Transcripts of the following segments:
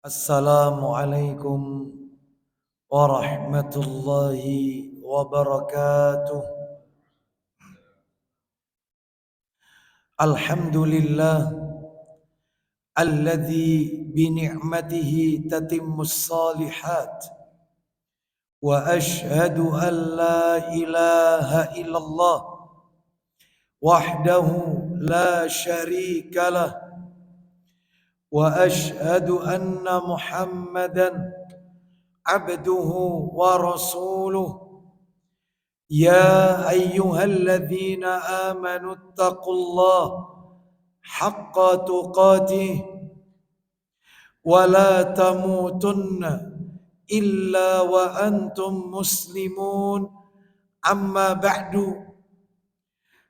Assalamualaikum warahmatullahi wabarakatuh. Alhamdulillah alladzi bi ni'matihi tatimmus salihat wa ashhadu an la ilaha illallah wahdahu la syarika lah wa ashhadu anna Muhammadan abduhu wa rasuluh. Ya ayyuhalladzina amanu taqullaha haqqa tuqatih wa la tamutunna illa wa antum muslimun. Amma ba'du,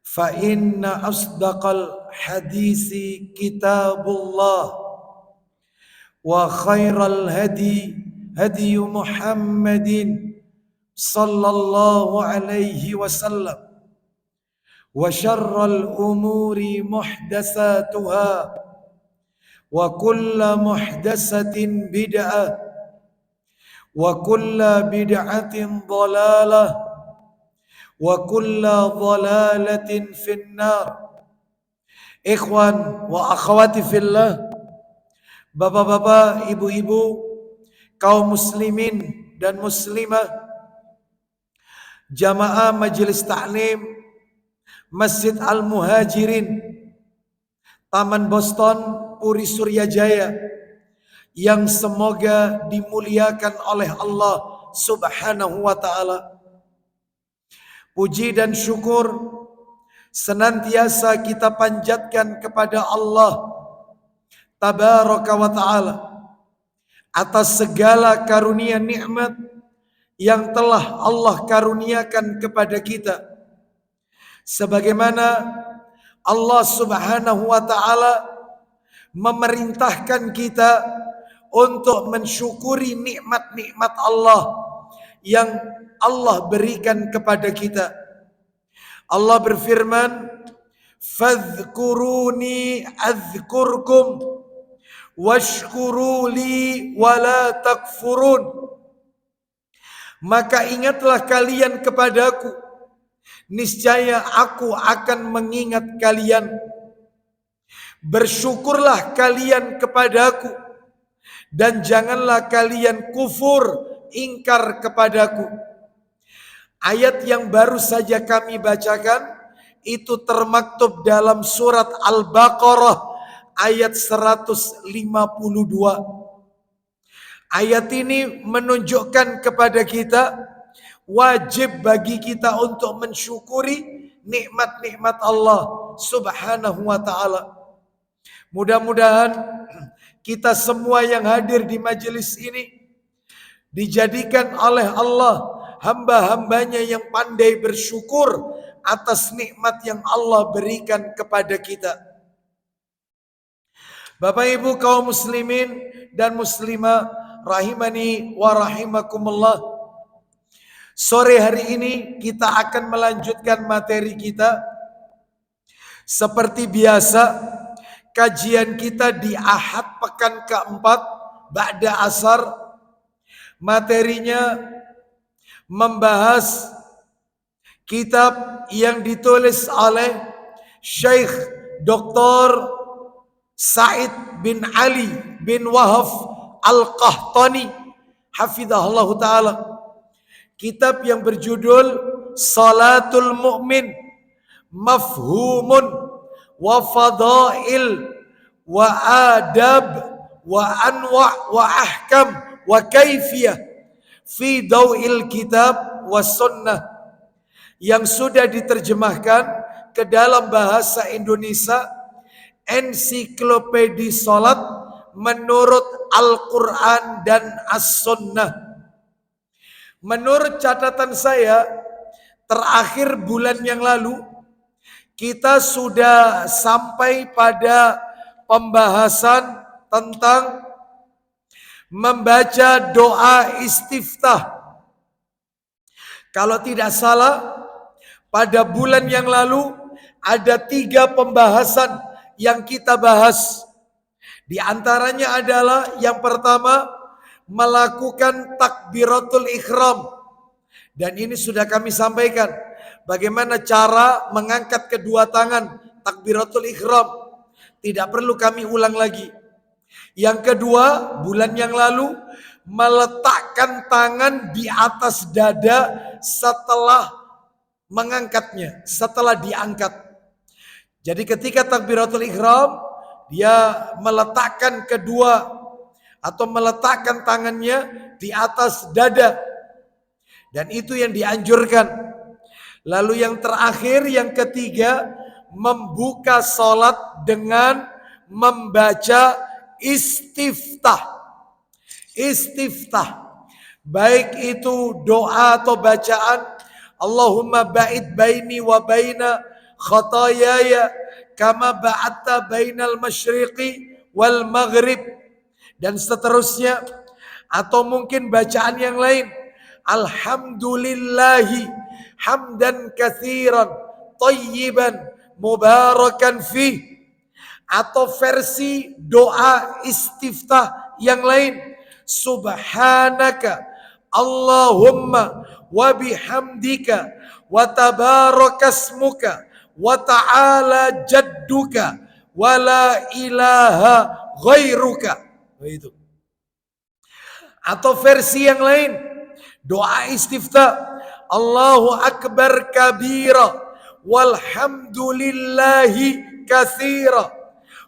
fa inna asdaqal hadisi kitabullah wa khairal hadi hadi Muhammadin sallallahu alaihi wasallam wa syarral umuri muhdatsatuha wa kullu muhdatsatin bid'ah wa kullu bid'atin dhalalah wa kullu dhalalatin finnar. Ikhwan wa akhwati fillah, bapak-bapak, ibu-ibu, kaum muslimin dan muslimah, jamaah majelis taklim Masjid Al-Muhajirin Taman Boston Puri Suryajaya yang semoga dimuliakan oleh Allah Subhanahu wa ta'ala. Puji dan syukur senantiasa kita panjatkan kepada Allah Tabaraka wa ta'ala atas segala karunia nikmat yang telah Allah karuniakan kepada kita, sebagaimana Allah Subhanahu wa ta'ala memerintahkan kita untuk mensyukuri nikmat-nikmat Allah yang Allah berikan kepada kita. Allah berfirman, "Fadhkuruni adzkurkum washkuruli wala takfurun." Maka ingatlah kalian kepadaku, niscaya aku akan mengingat kalian. Bersyukurlah kalian kepadaku dan janganlah kalian kufur, ingkar kepadaku. Ayat yang baru saja kami bacakan itu termaktub dalam surat Al-Baqarah ayat 152. Ayat ini menunjukkan kepada kita wajib bagi kita untuk mensyukuri nikmat-nikmat Allah Subhanahu wa ta'ala. Mudah-mudahan kita semua yang hadir di majelis ini dijadikan oleh Allah hamba-hambanya yang pandai bersyukur atas nikmat yang Allah berikan kepada kita. Bapak Ibu kaum muslimin dan muslimah rahimani wa rahimakumullah, sore hari ini kita akan melanjutkan materi kita. Seperti biasa, kajian kita di Ahad pekan keempat ba'da asar, materinya membahas kitab yang ditulis oleh Syekh Dr. Said bin Ali bin Wahab Al-Qahtani hafizahullah ta'ala. Kitab yang berjudul Salatul Mu'min Mafhumun wa Fadail wa Adab wa Anwa' wa Ahkam wa Kaifiyah fi Daw'il Kitab wa Sunnah, yang sudah diterjemahkan ke dalam bahasa Indonesia Ensiklopedia Salat menurut Al-Quran dan As-Sunnah. Menurut catatan saya, terakhir bulan yang lalu kita sudah sampai pada pembahasan tentang membaca doa istiftah. Kalau tidak salah, pada bulan yang lalu ada 3 pembahasan yang kita bahas. Di antaranya adalah yang pertama melakukan takbiratul ihram. Dan ini sudah kami sampaikan bagaimana cara mengangkat kedua tangan takbiratul ihram. Tidak perlu kami ulang lagi. Yang kedua, bulan yang lalu meletakkan tangan di atas dada setelah mengangkatnya, setelah diangkat. Jadi ketika takbiratul ihram, dia meletakkan meletakkan tangannya di atas dada. Dan itu yang dianjurkan. Lalu yang terakhir, yang ketiga, membuka sholat dengan membaca istiftah. Istiftah. Baik itu doa atau bacaan Allahumma ba'id baini wa baina khatayaya kama ba'atta bainal masyriqi wal maghrib, dan seterusnya. Atau mungkin bacaan yang lain, alhamdulillahi hamdan katsiran thayyiban mubarakan fi. Atau versi doa istiftah yang lain, subhanaka Allahumma wa bihamdika wa tabarakasmuka wa ta'ala jadduka wa la ilaha ghairuka. Begitu. Atau versi yang lain, doa istiftah, Allahu akbar kabira walhamdulillahi katsira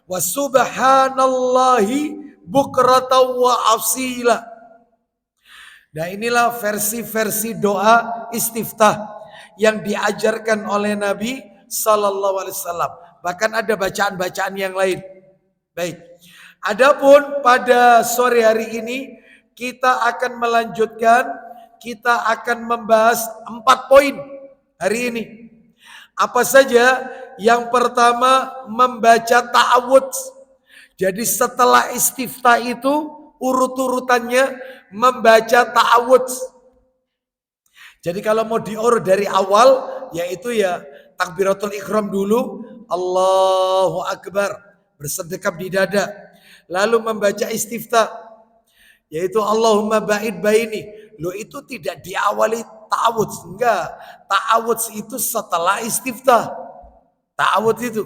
wa subhanallahi bukratan wa asila. Nah, inilah versi-versi doa istiftah yang diajarkan oleh Nabi Sallallahu Alaihi Wasallam. Bahkan ada bacaan-bacaan yang lain. Baik. Adapun pada sore hari ini kita akan melanjutkan, kita akan membahas 4 poin hari ini. Apa saja? Yang pertama, membaca ta'awudz. Jadi setelah istiftah itu urut-urutannya membaca ta'awudz. Jadi kalau mau diurut dari awal, yaitu ya takbiratul ihram dulu, Allahu Akbar, bersedekap di dada. Lalu membaca istiftah, yaitu Allahumma ba'id baini. Loh, itu tidak diawali ta'awudz, enggak. Ta'awudz itu setelah istiftah. Ta'awudz itu.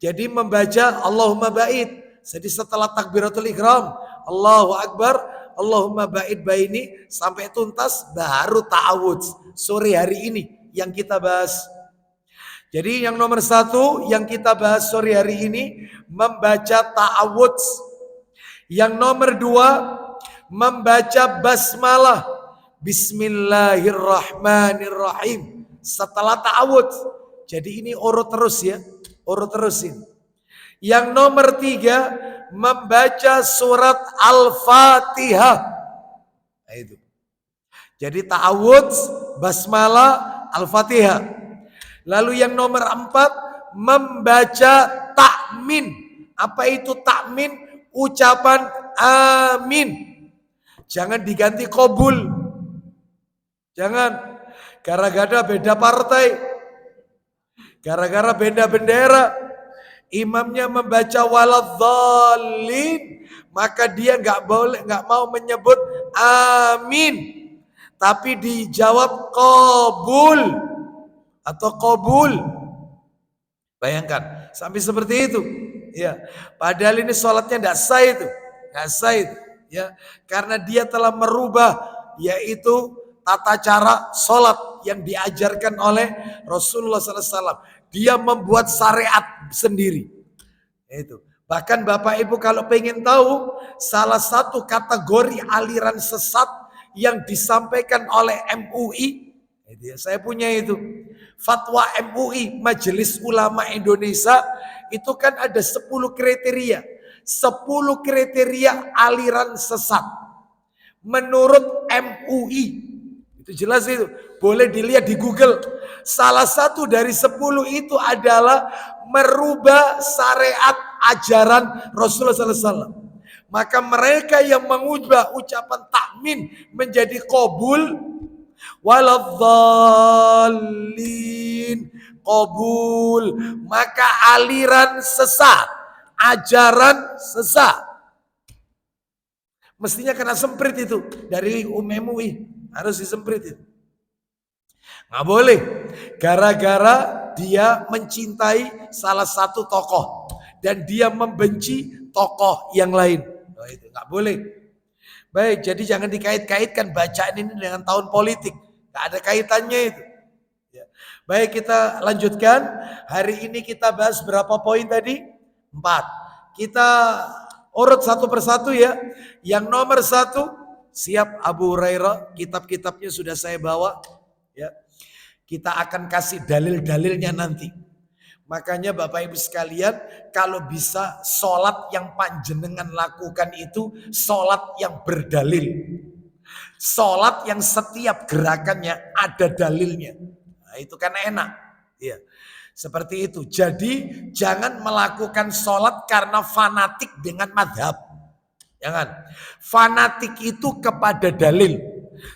Jadi membaca Allahumma ba'id. Jadi setelah takbiratul ihram, Allahu Akbar, Allahumma ba'id baini, sampai tuntas baru ta'awudz. Sore hari ini yang kita bahas. Jadi yang nomor 1 yang kita bahas sore hari ini membaca ta'awudz. Yang nomor 2 membaca basmalah, Bismillahirrahmanirrahim, setelah ta'awudz. Jadi ini urut terus ya, urut terusin. Yang nomor 3 membaca surat Al-Fatihah. Nah, itu. Jadi ta'awudz, basmalah, Al-Fatihah. Lalu yang nomor 4 membaca takmin. Apa itu takmin? Ucapan amin. Jangan diganti qabul. Jangan. Gara-gara beda partai, gara-gara beda bendera, imamnya membaca waladzallin, maka dia nggak mau menyebut amin, tapi dijawab qabul atau qabul. Bayangkan sampai seperti itu, ya. Padahal ini sholatnya nggak sah itu, nggak sah itu, ya, karena dia telah merubah, yaitu tata cara sholat yang diajarkan oleh Rasulullah SAW. Dia membuat syariat sendiri. Itu. Bahkan Bapak Ibu kalau pengen tahu salah satu kategori aliran sesat yang disampaikan oleh MUI, saya punya itu fatwa MUI, Majelis Ulama Indonesia, itu kan ada 10 kriteria. 10 kriteria aliran sesat menurut MUI. Itu jelas itu. Boleh dilihat di Google. Salah satu dari 10 itu adalah merubah syariat ajaran Rasulullah SAW. Maka mereka yang mengubah ucapan takmin menjadi qabul, waladzallin, qabul, maka aliran sesat, ajaran sesat. Mestinya kena semprit itu dari MUI, harus disemprit itu. Nggak boleh, gara-gara dia mencintai salah satu tokoh dan dia membenci tokoh yang lain. Oh, itu nggak boleh. Baik, jadi jangan dikait-kaitkan bacaan ini dengan tahun politik, nggak ada kaitannya itu. Ya. Baik, kita lanjutkan. Hari ini kita bahas berapa poin tadi? 4. Kita urut satu persatu ya. Yang nomor 1, siap Abu Hurairah, kitab-kitabnya sudah saya bawa. Ya. Kita akan kasih dalil-dalilnya nanti. Makanya Bapak Ibu sekalian, kalau bisa sholat yang panjenengan lakukan itu sholat yang berdalil. Sholat yang setiap gerakannya ada dalilnya. Nah, itu kan enak. Ya. Seperti itu. Jadi jangan melakukan sholat karena fanatik dengan madhab. Jangan. Fanatik itu kepada dalil.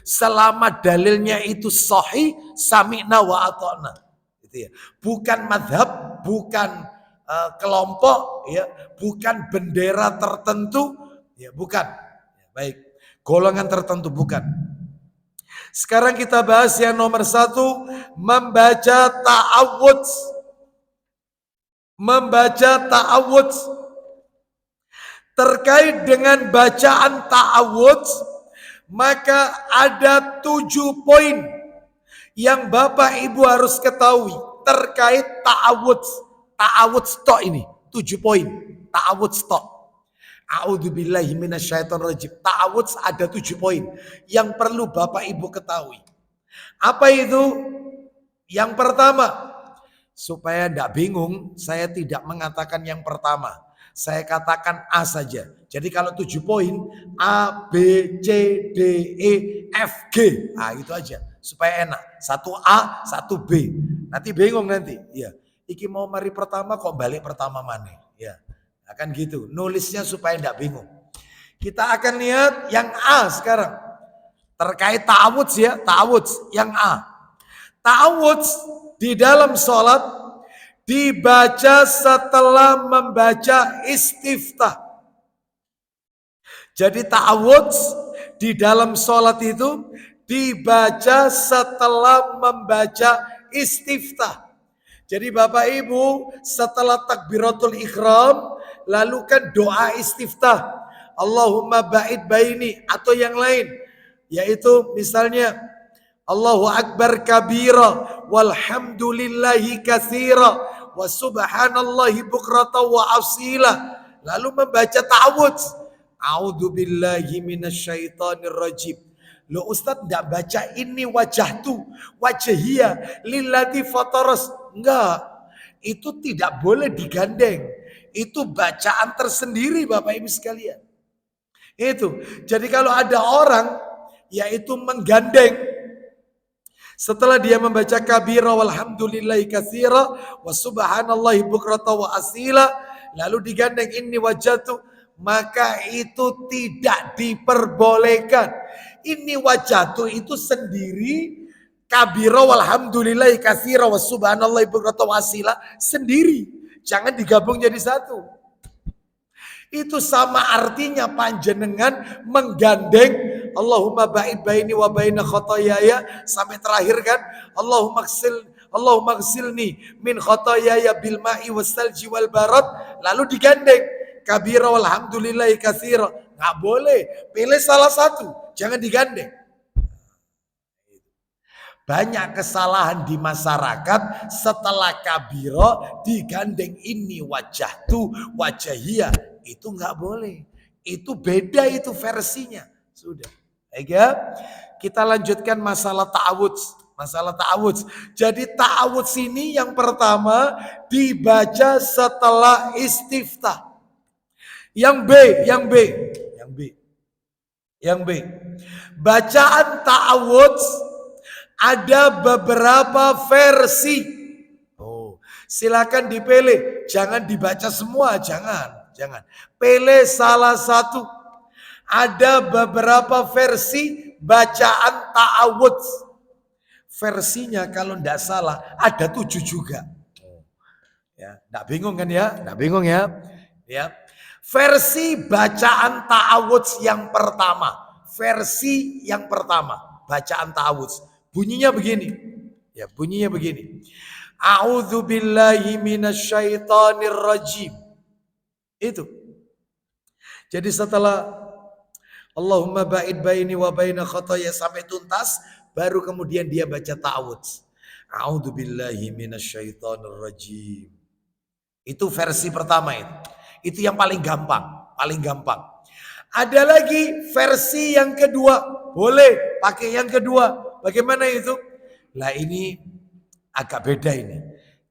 Selama dalilnya itu sahih, sami'na wa ata'na. Gitu ya. Bukan madhab, bukan kelompok, ya, bukan bendera tertentu, ya, bukan. Ya, baik, golongan tertentu bukan. Sekarang kita bahas yang nomor 1, membaca ta'awudz. Membaca ta'awudz. Terkait dengan bacaan ta'awudz, maka ada 7 poin yang Bapak Ibu harus ketahui terkait ta'awudz. Ta'awudz tok ini, 7 poin. Ta'awudz tok. A'udzubillahi minasyaitonirrajim. Ta'awudz ada 7 poin yang perlu Bapak Ibu ketahui. Apa itu? Yang pertama, supaya tidak bingung, saya tidak mengatakan yang pertama. Saya katakan A saja. Jadi kalau 7 poin, A, B, C, D, E, F, G. Ah, itu aja. Supaya enak. 1 A, 1 B. Nanti bingung nanti. Ya. Iki mau mari pertama kok balik pertama mana? Ya. Akan gitu. Nulisnya supaya tidak bingung. Kita akan lihat yang A sekarang. Terkait ta'awudz ya. Ta'awudz yang A. Ta'awudz di dalam sholat dibaca setelah membaca istiftah. Jadi ta'awudz di dalam sholat itu dibaca setelah membaca istiftah. Jadi Bapak Ibu setelah takbiratul ihram lalu kan doa istiftah. Allahumma ba'id baini atau yang lain. Yaitu misalnya Allahu akbar kabira walhamdulillahi katsira wa subhanallahi bukrata wa asila. Lalu membaca ta'awudz. A'udzubillahi minasyaitonir rajim. Loh Ustaz enggak baca ini wajahtu wajhiyah lillati fataras. Enggak. Itu tidak boleh digandeng. Itu bacaan tersendiri Bapak Ibu sekalian. Itu. Jadi kalau ada orang yaitu menggandeng setelah dia membaca kabira walhamdulillahi katsira wa subhanallahi bukrata wa asila lalu digandeng ini wajatu, maka itu tidak diperbolehkan. Ini wajatu itu sendiri, kabira walhamdulillahi katsira wa subhanallahi bukrata wa asila sendiri. Jangan digabung jadi satu. Itu sama artinya panjenengan menggandeng Allahumma ba'id baini wa baina khotoyaya sampai terakhir kan Allahumma ghsilni min khotoyaya bil ma'i wassalji wal barad, lalu digandeng kabira walhamdulillahi katsira. Enggak boleh, pilih salah satu, jangan digandeng. Banyak kesalahan di masyarakat setelah kabira digandeng ini wajahtu wajahiyah, itu enggak boleh. Itu beda, itu versinya. Sudah. Ya, kita lanjutkan masalah ta'awudz. Masalah ta'awudz. Jadi ta'awudz ini yang pertama dibaca setelah istiftah. Yang B. Bacaan ta'awudz ada beberapa versi. Oh, silakan dipilih. Jangan dibaca semua, jangan. Pilih salah satu. Ada beberapa versi bacaan ta'awudz. Versinya kalau tidak salah ada 7 juga. Ya, tidak bingung kan ya? Tidak bingung ya? Ya. Versi bacaan ta'awudz yang pertama. Versi yang pertama. Bacaan ta'awudz. Bunyinya begini. Ya, bunyinya begini. A'udzu billahi minasyaitonir rajim. Itu. Jadi setelah Allahumma ba'id baini wa baina khotoya sampai tuntas, baru kemudian dia baca ta'awudz. A'udzu billahi minasyaitonir rajim. Itu versi pertama itu. Itu yang paling gampang, paling gampang. Ada lagi versi yang kedua. Boleh pakai yang kedua. Bagaimana itu? Lah ini agak beda ini.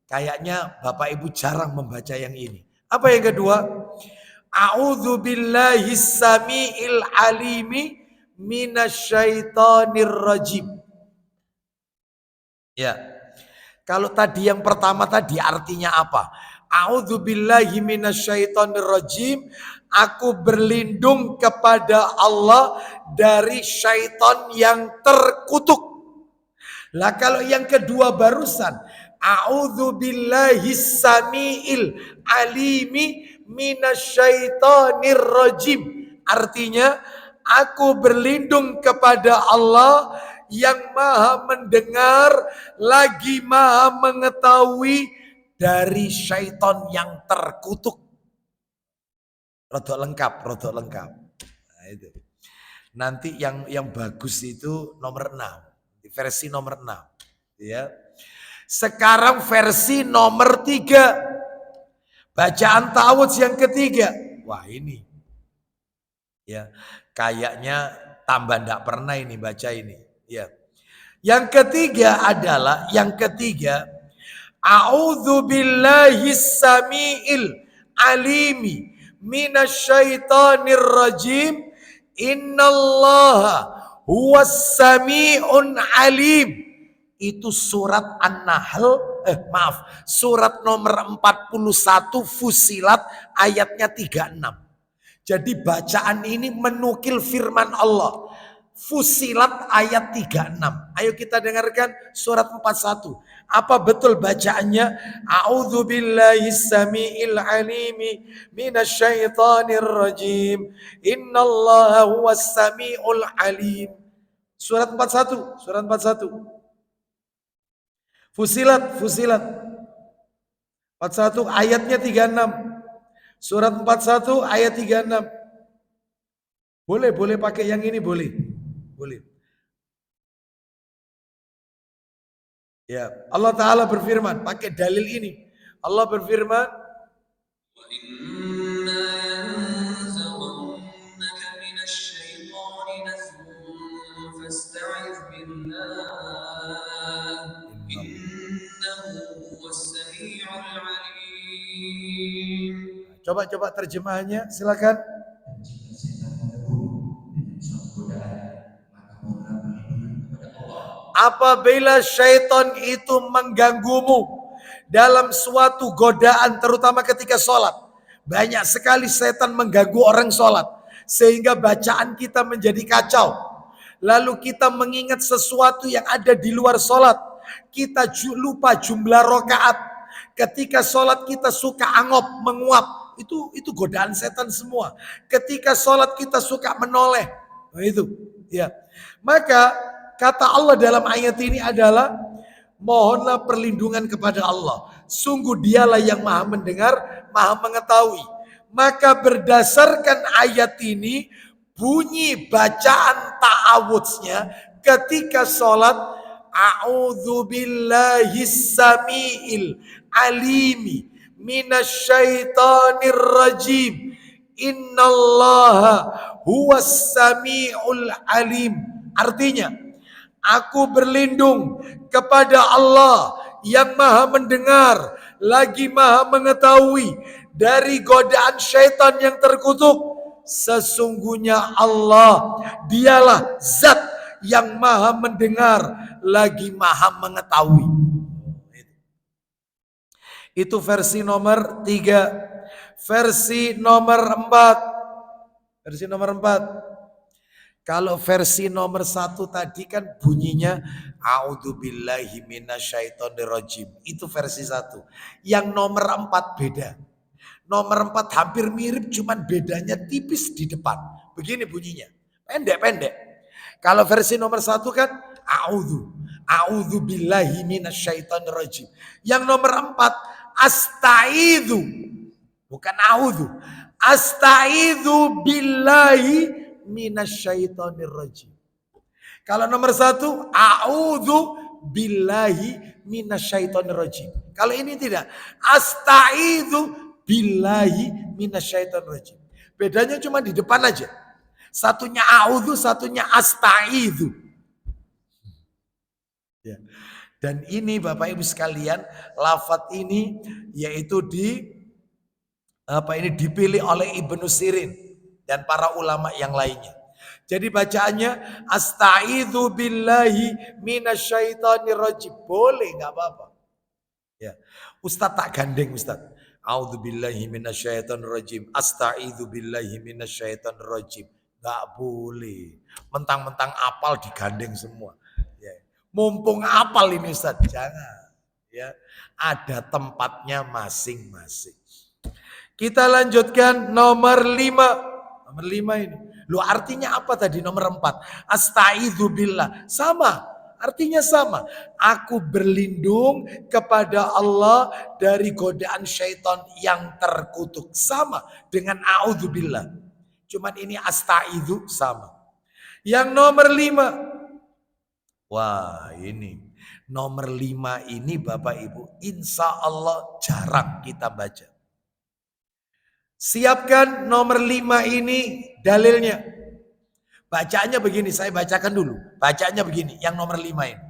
Kayaknya Bapak Ibu jarang membaca yang ini. Apa yang kedua? A'udzu billahi samiil alimi minasyaitonir rajim. Ya. Kalau tadi yang pertama tadi artinya apa? A'udzu billahi minasyaitonir rajim. Aku berlindung kepada Allah dari syaitan yang terkutuk. Lah kalau yang kedua barusan, a'udzu billahi samiil alimi minasyaitonir rajim. Artinya aku berlindung kepada Allah yang maha mendengar lagi maha mengetahui dari syaitan yang terkutuk. Rodok lengkap. Nah, itu. Nanti yang bagus itu nomor 6. Versi nomor 6. Ya. Sekarang versi nomor 3. Bacaan ta'awudz yang ketiga. Wah ini. Ya, kayaknya tambah ndak pernah ini baca ini. Ya. Yang ketiga adalah a'udzu billahi samiil alimi minasyaitonir rajim. Innallaha huwas sami'un alim. Itu surat An-Nahl, surat nomor 41 Fusilat ayatnya 36. Jadi bacaan ini menukil firman Allah. Fusilat ayat 36. Ayo kita dengarkan surat 41. Apa betul bacaannya? A'udzu billahi samiil alimi minasyaitonir rajim. Innallaha huwas samiul alim. Surat 41, surat 41. Fusilat 41 ayatnya 36. Surat 41 ayat 36. Boleh pakai yang ini boleh. Ya, Allah Ta'ala berfirman, pakai dalil ini. Allah berfirman, Coba terjemahannya, silakan. Apabila syaitan itu mengganggumu dalam suatu godaan, terutama ketika sholat. Banyak sekali setan mengganggu orang sholat. Sehingga bacaan kita menjadi kacau. Lalu kita mengingat sesuatu yang ada di luar sholat. Kita lupa jumlah rokaat. Ketika sholat kita suka angop, menguap. Itu godaan setan semua. Ketika sholat kita suka menoleh. Nah itu. Ya. Maka kata Allah dalam ayat ini adalah mohonlah perlindungan kepada Allah. Sungguh dialah yang maha mendengar, maha mengetahui. Maka berdasarkan ayat ini, bunyi bacaan ta'awudznya ketika sholat, a'udzu billahis samiil alimi minasyaitonir rajim. Innallaha huwas samiul alim. Artinya, aku berlindung kepada Allah yang maha mendengar, lagi maha mengetahui dari godaan syaitan yang terkutuk. Sesungguhnya Allah, dialah zat yang maha mendengar, lagi maha mengetahui. Itu versi nomor 3. Versi nomor 4. Kalau versi nomor 1 tadi kan bunyinya a'udzubillahi minasyaitonirrajim. Itu versi 1. Yang nomor 4 beda. Nomor 4 hampir mirip, cuman bedanya tipis di depan. Begini bunyinya, pendek-pendek. Kalau versi nomor 1 kan a'udzu billahi minasyaitonir rajim. Yang nomor 4 astaizu, bukan a'udzu. Astaizu billahi minasyaitonir rajim. Kalau nomor 1 a'udzu billahi minasyaitonir rajim. Kalau ini tidak, astaizu billahi minasyaitonir rajim. Bedanya cuma di depan aja. Satunya a'udzu, satunya astaizu. Ya. Dan ini Bapak Ibu sekalian, lafadz ini yaitu dipilih oleh Ibnu Sirin dan para ulama yang lainnya. Jadi bacaannya astaizu billahi minasyaitonir rajim. Boleh, nggak apa-apa. Ya. Ustaz tak gandeng Ustaz. A'udzu billahi minasyaitonir rajim. Astaizu billahi minasyaitonir rajim. Nggak boleh. Mentang-mentang apal digandeng semua. Ya. Mumpung apal ini Ustaz, jangan. Ya. Ada tempatnya masing-masing. Kita lanjutkan nomor 5. Nomor 5 ini. Lu artinya apa tadi nomor 4? Astaizu billah. Sama. Artinya sama. Aku berlindung kepada Allah dari godaan syaitan yang terkutuk. Sama dengan a'udzubillah. Cuman ini astaizu sama. Yang nomor 5. Wah ini. Nomor 5 ini Bapak Ibu. Insya Allah jarang kita baca. Siapkan nomor 5 ini dalilnya. Bacaannya begini, saya bacakan dulu. Bacaannya begini, yang nomor 5 ini.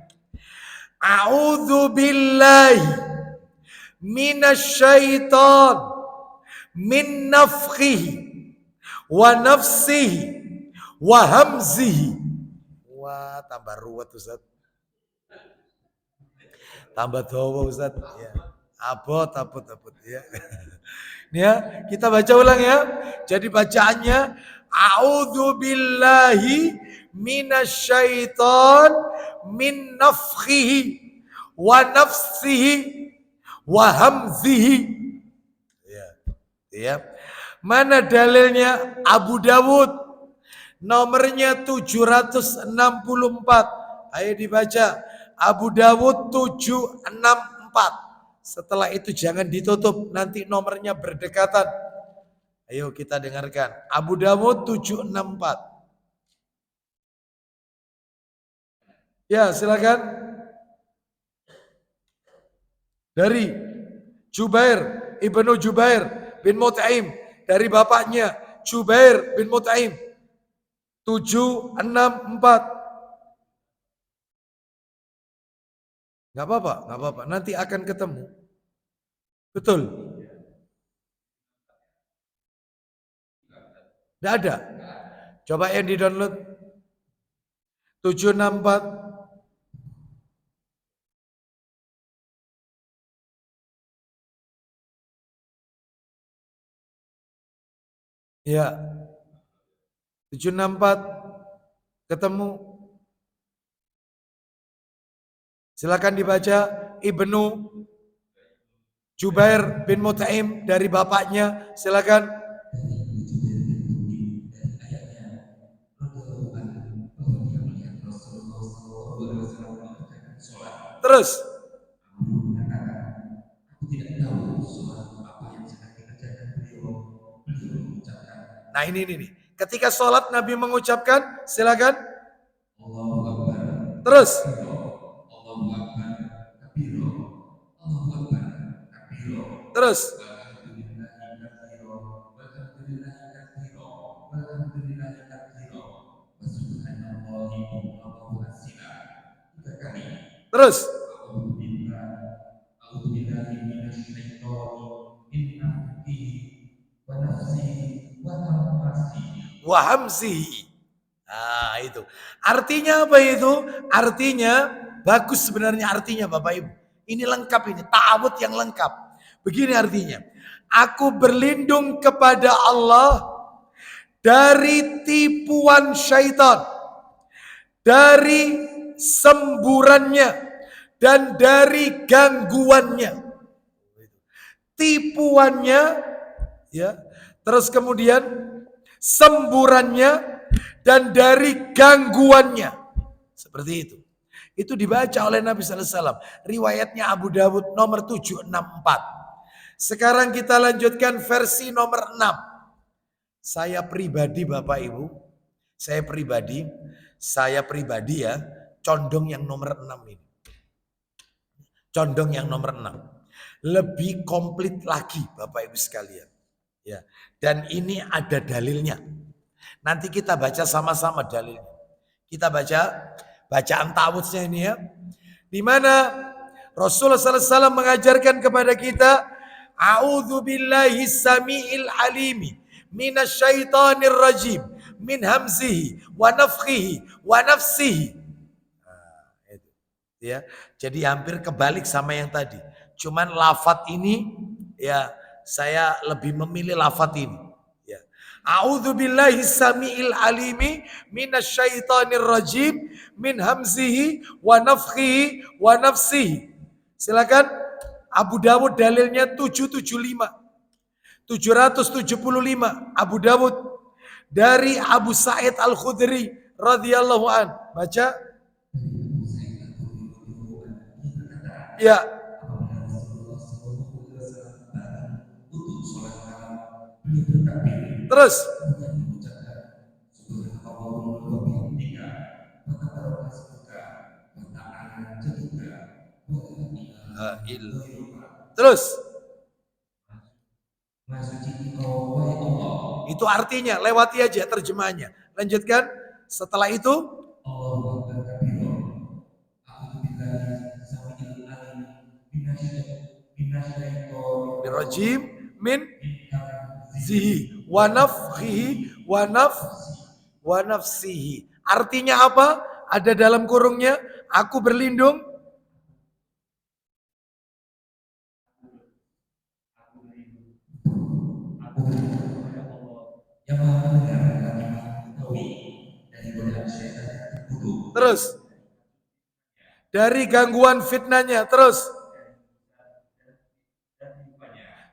A'udzu billahi minasyaiton min nafkhihi wa nafsihi wa hamzihi. Wah, tambah ruwet Ustaz. Tambah dawa Ustaz. Ya. Abot ya. Ya, kita baca ulang ya. Jadi bacaannya a'udzu billahi minasyaiton min nafkhihi wa nafsihi wa hamzihi. Ya. Ya. Mana dalilnya? Abu Dawud nomornya 764. Ayo dibaca. Abu Dawud 764. Setelah itu jangan ditutup, nanti nomornya berdekatan. Ayo kita dengarkan. Abu Dawud 764. Ya silakan. Dari Jubair, Ibnu Jubair bin Mut'im. Dari bapaknya Jubair bin Mut'im. 764. Gak apa-apa. Nanti akan ketemu. Betul. Tidak ada. Coba yang di download. 764. Ya. 764. Ketemu. Silakan dibaca. Ibnu Jubair bin Mut'im dari bapaknya. Silakan. Terus. Nah ini. Ketika sholat Nabi mengucapkan. Silakan. Terus. Terus. Terus. Wahamsihi. Nah itu. Artinya apa itu? Artinya bagus sebenarnya artinya Bapak Ibu. Ini lengkap ini. Ta'awud yang lengkap. Begini artinya. Aku berlindung kepada Allah dari tipuan syaitan. Dari semburannya. Dan dari gangguannya. Tipuannya ya. Terus kemudian semburannya dan dari gangguannya. Seperti itu. Itu dibaca oleh Nabi sallallahu alaihi wasallam. Riwayatnya Abu Dawud nomor 764. Sekarang kita lanjutkan versi nomor 6. Saya pribadi Bapak Ibu, saya pribadi ya, condong yang nomor 6 ini. Condong yang nomor 6. Lebih komplit lagi Bapak Ibu sekalian. Ya. Dan ini ada dalilnya. Nanti kita baca sama-sama dalilnya. Kita baca bacaan ta'awudznya ini ya. Di mana Rasulullah SAW mengajarkan kepada kita, A'udzu billahi samiil alimi minasyaitonir rajim min hamzihi wa nafthihi wa nafsihi. Ya, jadi hampir kebalik sama yang tadi. Cuman lafadz ini ya saya lebih memilih lafadz ini. Ya. A'udzu billahi samiil alimi minasyaitonir rajim min hamzihi wa nafthihi wa nafsihi. Silakan Abu Dawud dalilnya 775. 775 Abu Dawud dari Abu Sa'id Al-Khudri radhiyallahu an. Baca. Ya. Terus. Terus. Itu artinya, lewati aja terjemahnya. Lanjutkan. Setelah itu. Birrajim min zihi wa nafhihi wa nafsihi. Artinya apa? Ada dalam kurungnya, aku berlindung terus dari gangguan fitnahnya, terus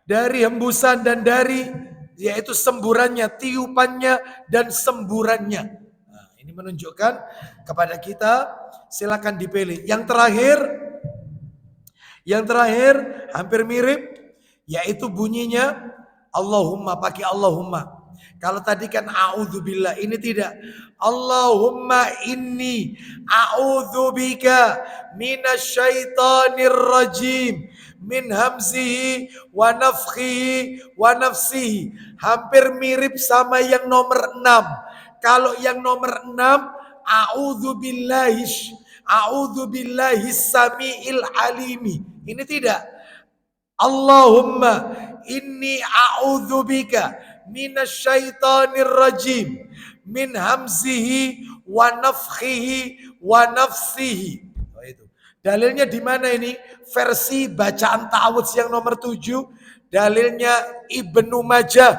dari hembusan dan dari yaitu semburannya, tiupannya dan semburannya. Nah, ini menunjukkan kepada kita, silakan dipilih. Yang terakhir hampir mirip, yaitu bunyinya Allahumma, pakai Allahumma. Kalau tadi kan a'udzubillah, ini tidak. Allahumma inni a'udzubika minasyaitonir rajim min hamzihi wa nafthihi wa nafsihi. Hampir mirip sama yang nomor 6. Kalau yang nomor 6 a'udzubillahi samiil alimi. Ini tidak. Allahumma inni a'udzubika minasyaitonir rajim min hamzihi wa nafthihi wa nafsihi. Oh, itu. Dalilnya di mana ini? Versi bacaan ta'awudz yang nomor 7. Dalilnya Ibnu Majah.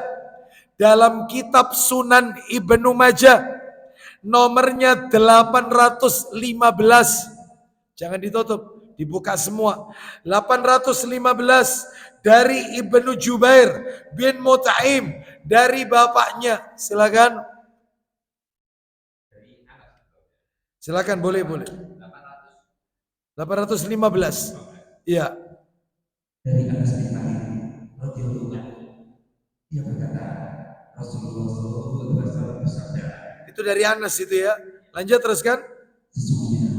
Dalam kitab Sunan Ibnu Majah. Nomornya 815. Jangan ditutup, dibuka semua. 815 dari Ibnu Jubair bin Mut'aim dari bapaknya. Silakan. Silakan, boleh. 815. Iya. Dari Anas bin Malik radhiyallahu anhu, dia berkata, Rasulullah SAW bersabda. Itu dari Anas itu ya. Lanjut teruskan. Sesungguhnya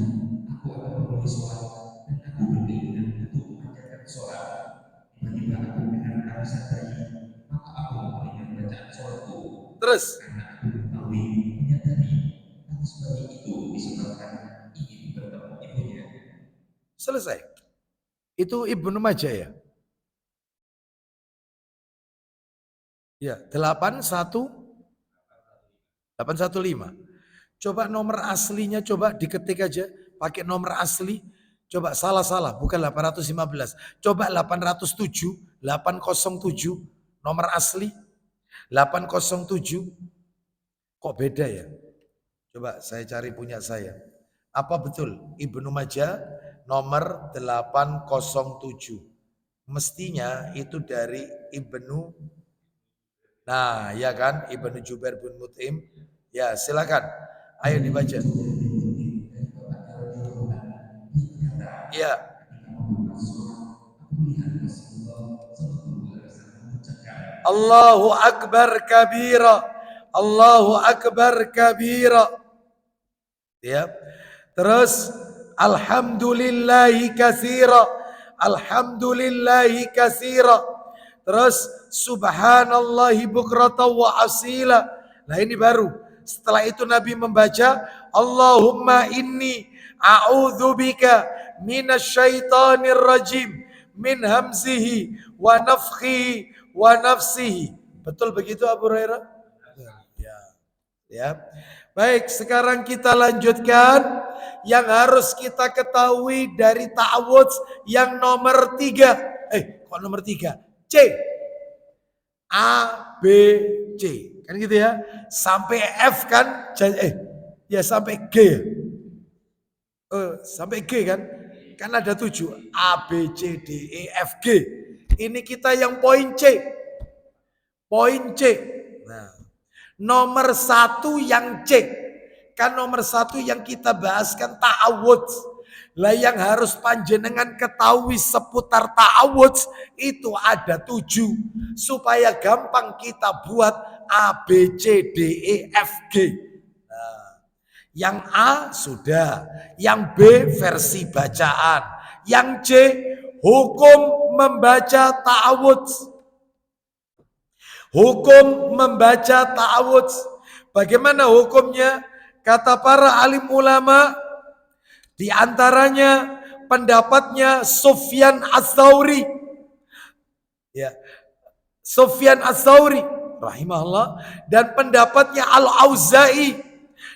aku akan memenuhi sholat dan aku berkeinginan untuk memanjatkan sholat. Tiba-tiba aku mendengar tangisan bayi, maka aku memperingat bacaan sholatku. Terus. Karena aku mengetahui, menyadari tangis bayi itu disebabkan ingin bertemu ibunya. Selesai. Itu Ibnu Majah ya. Ya, 815. Coba nomor aslinya, coba diketik aja, pakai nomor asli. Coba salah, bukan 815. Coba 807, nomor asli 807. Kok beda ya? Coba saya cari punya saya. Apa betul Ibnu Majah nomor 807? Mestinya itu dari Ibnu Nah, ya kan Ibnu Jubair bin Mut'im. Ya, silakan. Ayo dibaca. Ya. Allahu Akbar kabira. Allahu Akbar kabira. Ya. Terus alhamdulillahi katsira. Alhamdulillahi katsira. Terus subhanallahi bukratan wa asila. Nah, ini baru. Setelah itu Nabi membaca Allahumma inni a'udzubika minasyaitonir rajim min hamzihi wa nafthihi wa nafsihi. Betul begitu Abu Hurairah? Ya. Ya. Baik, sekarang kita lanjutkan yang harus kita ketahui dari ta'awudz yang nomor 3. Kok nomor 3? C. A, B, C. Kan gitu ya. Sampai F kan? Ya sampai G. Sampai G kan? Kan ada 7. A, B, C, D, E, F, G. Ini kita yang poin C. Poin C. Nah, nomor 1 yang C. Kan nomor 1 yang kita bahas kan ta'awudz. Lah yang harus panjenengan ketahui seputar ta'awudz itu ada 7. Supaya gampang kita buat A, B, C, D, E, F, G. Nah, yang A sudah. Yang B versi bacaan. Yang C hukum membaca ta'awudz. Hukum membaca ta'awudz. Bagaimana hukumnya? Kata para alim ulama, di antaranya pendapatnya Sufyan Ats-Tsauri. Ya. Sufyan Ats-Tsauri rahimahullah, dan pendapatnya Al-Auza'i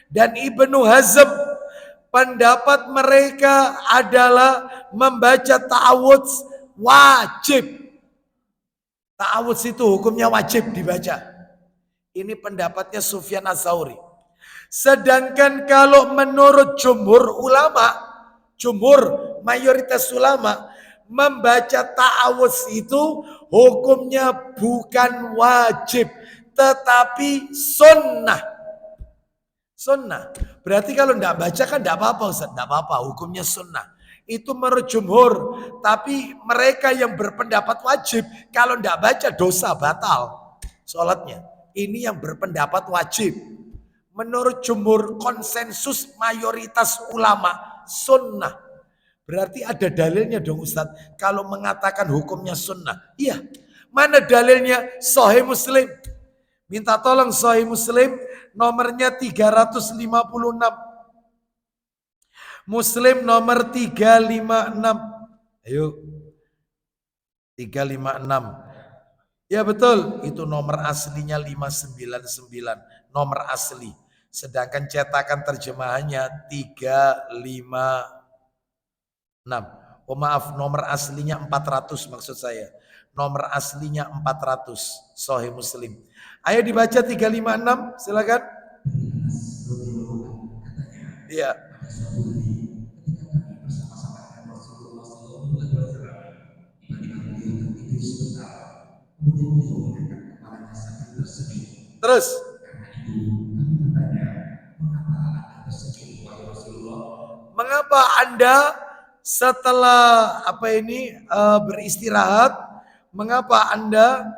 dan Ibnu Hazm. Pendapat mereka adalah membaca ta'awudz wajib. Ta'awudz itu hukumnya wajib dibaca. Ini pendapatnya Sufyan Ats-Tsauri. Sedangkan kalau menurut jumhur ulama, jumhur mayoritas ulama, membaca ta'awudz itu hukumnya bukan wajib, tetapi sunnah. Sunnah. Berarti kalau tidak baca kan tidak apa-apa Ustaz, tidak apa-apa, hukumnya sunnah. Itu menurut jumhur. Tapi mereka yang berpendapat wajib, kalau tidak baca dosa, batal sholatnya. Ini yang berpendapat wajib. Menurut jumhur, konsensus mayoritas ulama, sunnah. Berarti ada dalilnya dong Ustadz. Kalau mengatakan hukumnya sunnah. Iya. Mana dalilnya? Sahih Muslim. Minta tolong Sahih Muslim. Nomornya 356. Muslim nomor 356. Ayo. 356. Ya betul. Itu nomor aslinya 599. Nomor asli. Sedangkan cetakan terjemahannya 356. Oh maaf, nomor aslinya 400 maksud saya. Nomor aslinya 400. Sahih Muslim. Ayo dibaca 356, silakan. Iya. Terus. Mengapa Anda setelah beristirahat, mengapa Anda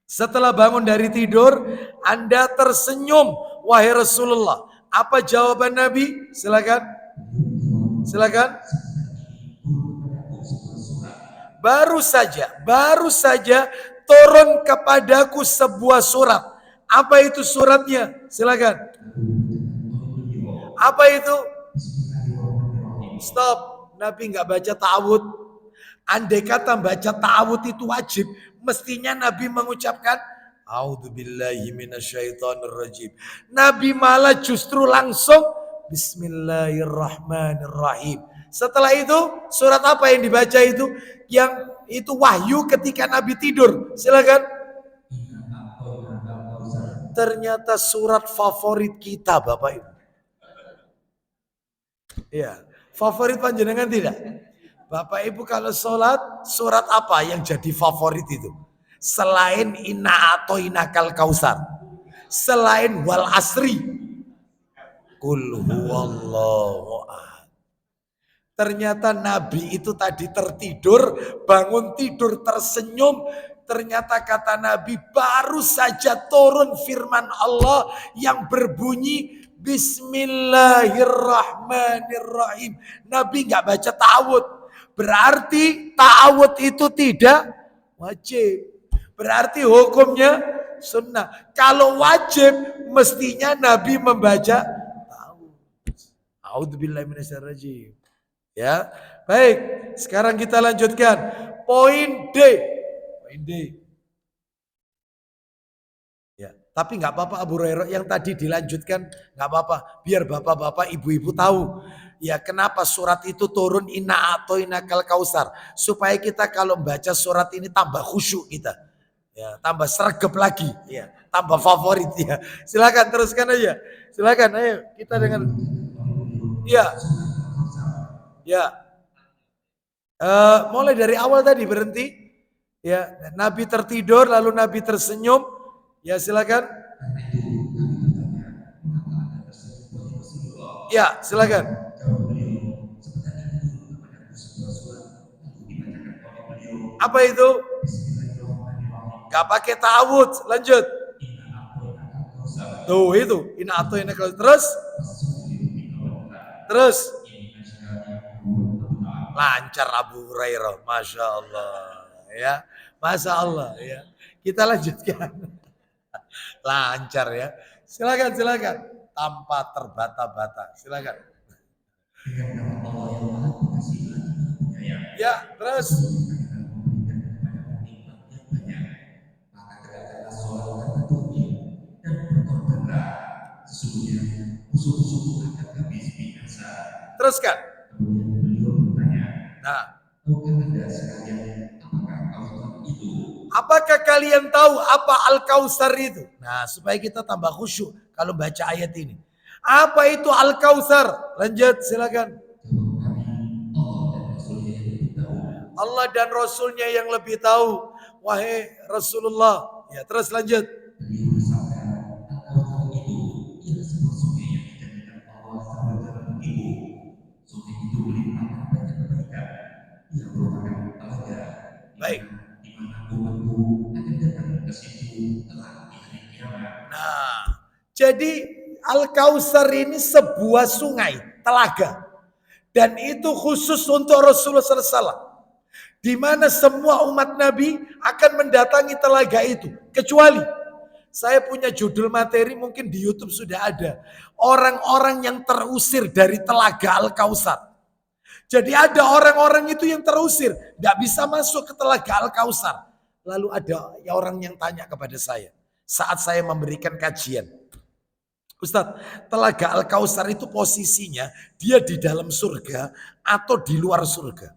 setelah bangun dari tidur, Anda tersenyum, wahai Rasulullah? Apa jawaban Nabi? Silakan. Silakan. Baru saja turun kepadaku sebuah surat. Apa itu suratnya? Silakan. Apa itu? Stop. Nabi nggak baca ta'awudz. Andai kata baca ta'awudz itu wajib, mestinya Nabi mengucapkan A'udzubillahi minasyaitonirrajim. Nabi malah justru langsung Bismillahirrahmanirrahim. Setelah itu surat apa yang dibaca itu? Yang itu wahyu ketika Nabi tidur. Silakan. Ternyata surat favorit kita Bapak Ibu. Ya, favorit panjenengan tidak? Bapak Ibu kalau sholat, surat apa yang jadi favorit itu? selain inna atoinakal kausar, selain wal asri, kul huwallahu ahad. Ternyata Nabi itu tadi tertidur, bangun tidur tersenyum. Ternyata kata Nabi baru saja turun firman Allah yang berbunyi Bismillahirrahmanirrahim. Nabi nggak baca ta'awud. Berarti ta'awud itu tidak wajib. Berarti hukumnya sunnah. Kalau wajib mestinya Nabi membaca ta'awud. A'udzubillahi minasyaitonirrajim. Ya, baik. Sekarang kita lanjutkan poin D. Poin D. Ya, tapi nggak apa-apa Abu Hurairah yang tadi dilanjutkan nggak apa-apa. Biar bapak-bapak, ibu-ibu tahu. Ya, kenapa surat itu turun inna atoinakal kausar, supaya kita kalau baca surat ini tambah khusyuk kita. Ya, tambah sregep lagi. Ya, tambah favorit ya. Silakan teruskan aja. Silakan, ayo kita dengan. Ya. Ya, mulai dari awal tadi berhenti. Ya, Nabi tertidur lalu Nabi tersenyum. Ya, silakan. Ya, silakan. Apa itu? Gak pakai ta'awud. Lanjut. Tuh itu. Inna atoinakal. Terus. Lancar Abu Hurairah, Masya Allah ya, Masya Allah ya. Kita lanjutkan. Lancar ya. Silakan, tanpa terbata-bata. Silakan. Ya, terus. Teruskan. Nah, apakah kalian tahu apa Al-Kausar itu? Nah, supaya kita tambah khusyuk kalau baca ayat ini. Apa itu Al-Kausar? Lanjut, silakan. Allah dan Rasulnya yang lebih tahu. Wahai Rasulullah. Ya, terus lanjut. Baik. Nah, jadi Al-Kausar ini sebuah sungai, telaga. Dan itu khusus untuk Rasulullah SAW. Di mana semua umat Nabi akan mendatangi telaga itu. Kecuali, saya punya judul materi mungkin di YouTube sudah ada. Orang-orang yang terusir dari telaga Al-Kausar. Jadi ada orang-orang itu yang terusir. Gak bisa masuk ke telaga Al-Kausar. Lalu ada orang yang tanya kepada saya. Saat saya memberikan kajian. Ustadz, telaga Al-Kausar itu posisinya dia di dalam surga atau di luar surga?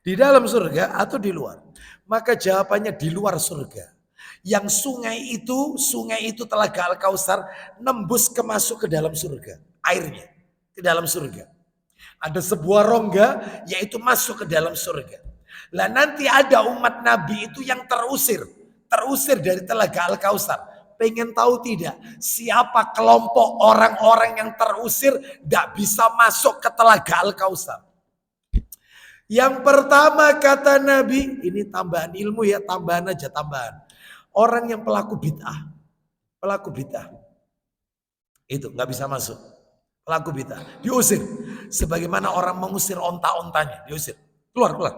Di dalam surga atau di luar? Maka jawabannya di luar surga. Yang sungai itu telaga Al-Kausar nembus masuk ke dalam surga. Airnya ke dalam surga. Ada sebuah rongga yaitu masuk ke dalam surga. Lah nanti ada umat Nabi itu yang terusir dari telaga Al-Kausar. Pengen tahu tidak siapa kelompok orang-orang yang terusir tidak bisa masuk ke telaga Al-Kausar? Yang pertama kata Nabi, ini tambahan ilmu ya, tambahan aja tambahan. Orang yang pelaku bid'ah. Pelaku bid'ah. Itu nggak bisa masuk. Pelaku bid'ah diusir. Sebagaimana orang mengusir onta-ontanya, diusir. Keluar.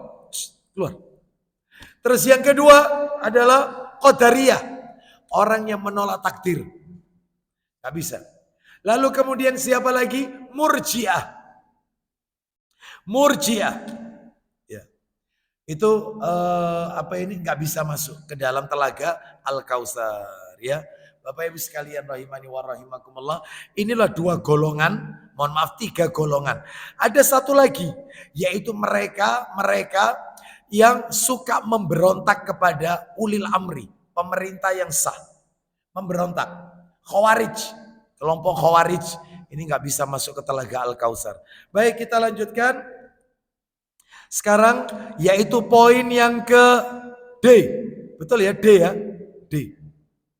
Terus yang kedua adalah Qadariyah. Orang yang menolak takdir. Nggak bisa. Lalu kemudian siapa lagi? Murji'ah. Ya. Itu nggak bisa masuk ke dalam telaga Al-Kausar ya. Bapak Ibu sekalian rahimani wa rahimakumullah, inilah dua golongan, mohon maaf 3 golongan. Ada satu lagi yaitu mereka yang suka memberontak kepada ulil amri, pemerintah yang sah. Memberontak. Khawarij, kelompok Khawarij ini nggak bisa masuk ke telaga Al-Kausar. Baik, kita lanjutkan. Sekarang yaitu poin yang ke D. Betul ya, D ya, D.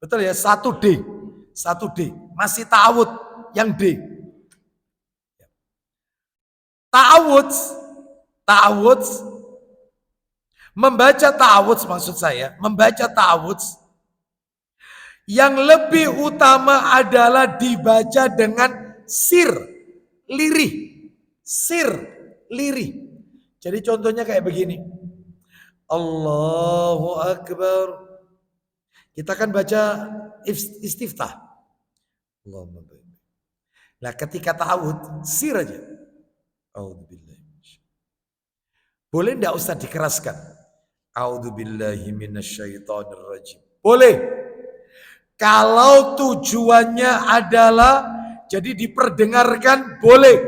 Betul ya, 1D. 1D. Masih ta'awud yang D. Ta'awud, membaca ta'awud maksud saya, membaca ta'awud yang lebih utama adalah dibaca dengan sir, lirih. Sir, lirih. Jadi contohnya kayak begini. Allahu Akbar. Kita kan baca istiftah. Allahumma baik. Nah ketika ta'awud, sir aja. Boleh enggak Ustaz dikeraskan? A'udzubillahi minasyaitonirrajim. Boleh. Kalau tujuannya adalah jadi diperdengarkan, boleh.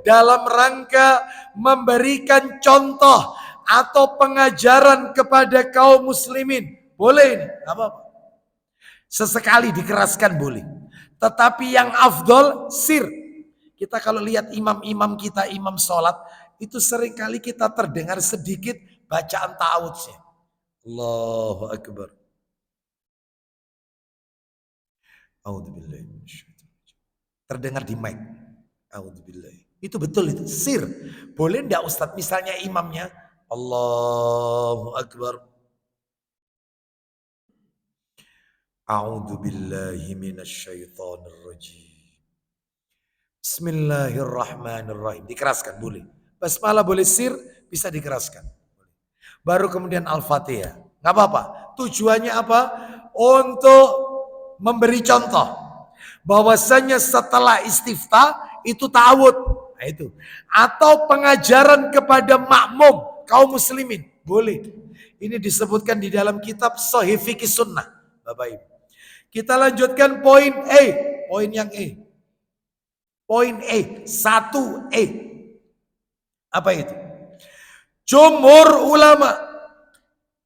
Dalam rangka memberikan contoh atau pengajaran kepada kaum muslimin. Boleh ini, enggak apa-apa. Sesekali dikeraskan boleh. Tetapi yang afdol sir. Kita kalau lihat imam-imam kita, imam sholat, itu seringkali kita terdengar sedikit bacaan ta'awudnya. Allahu Akbar. Terdengar di mic. Itu betul itu, sir. Boleh enggak Ustadz misalnya imamnya Allahu Akbar. A'udzubillahi minasyaitonirrajim. Bismillahirrahmanirrahim. Dikeraskan boleh. Basmalah boleh, sir bisa dikeraskan. Baru kemudian Al-Fatihah. Enggak apa-apa. Tujuannya apa? Untuk memberi contoh bahwasanya setelah istiftah itu ta'awud. Nah, itu. Atau pengajaran kepada makmum kaum muslimin. Boleh. Ini disebutkan di dalam kitab Shahih Fiqh Sunnah. Bapak Ibu. Kita lanjutkan poin E. Poin yang E. Poin E. 1E. Apa itu? Jumhur ulama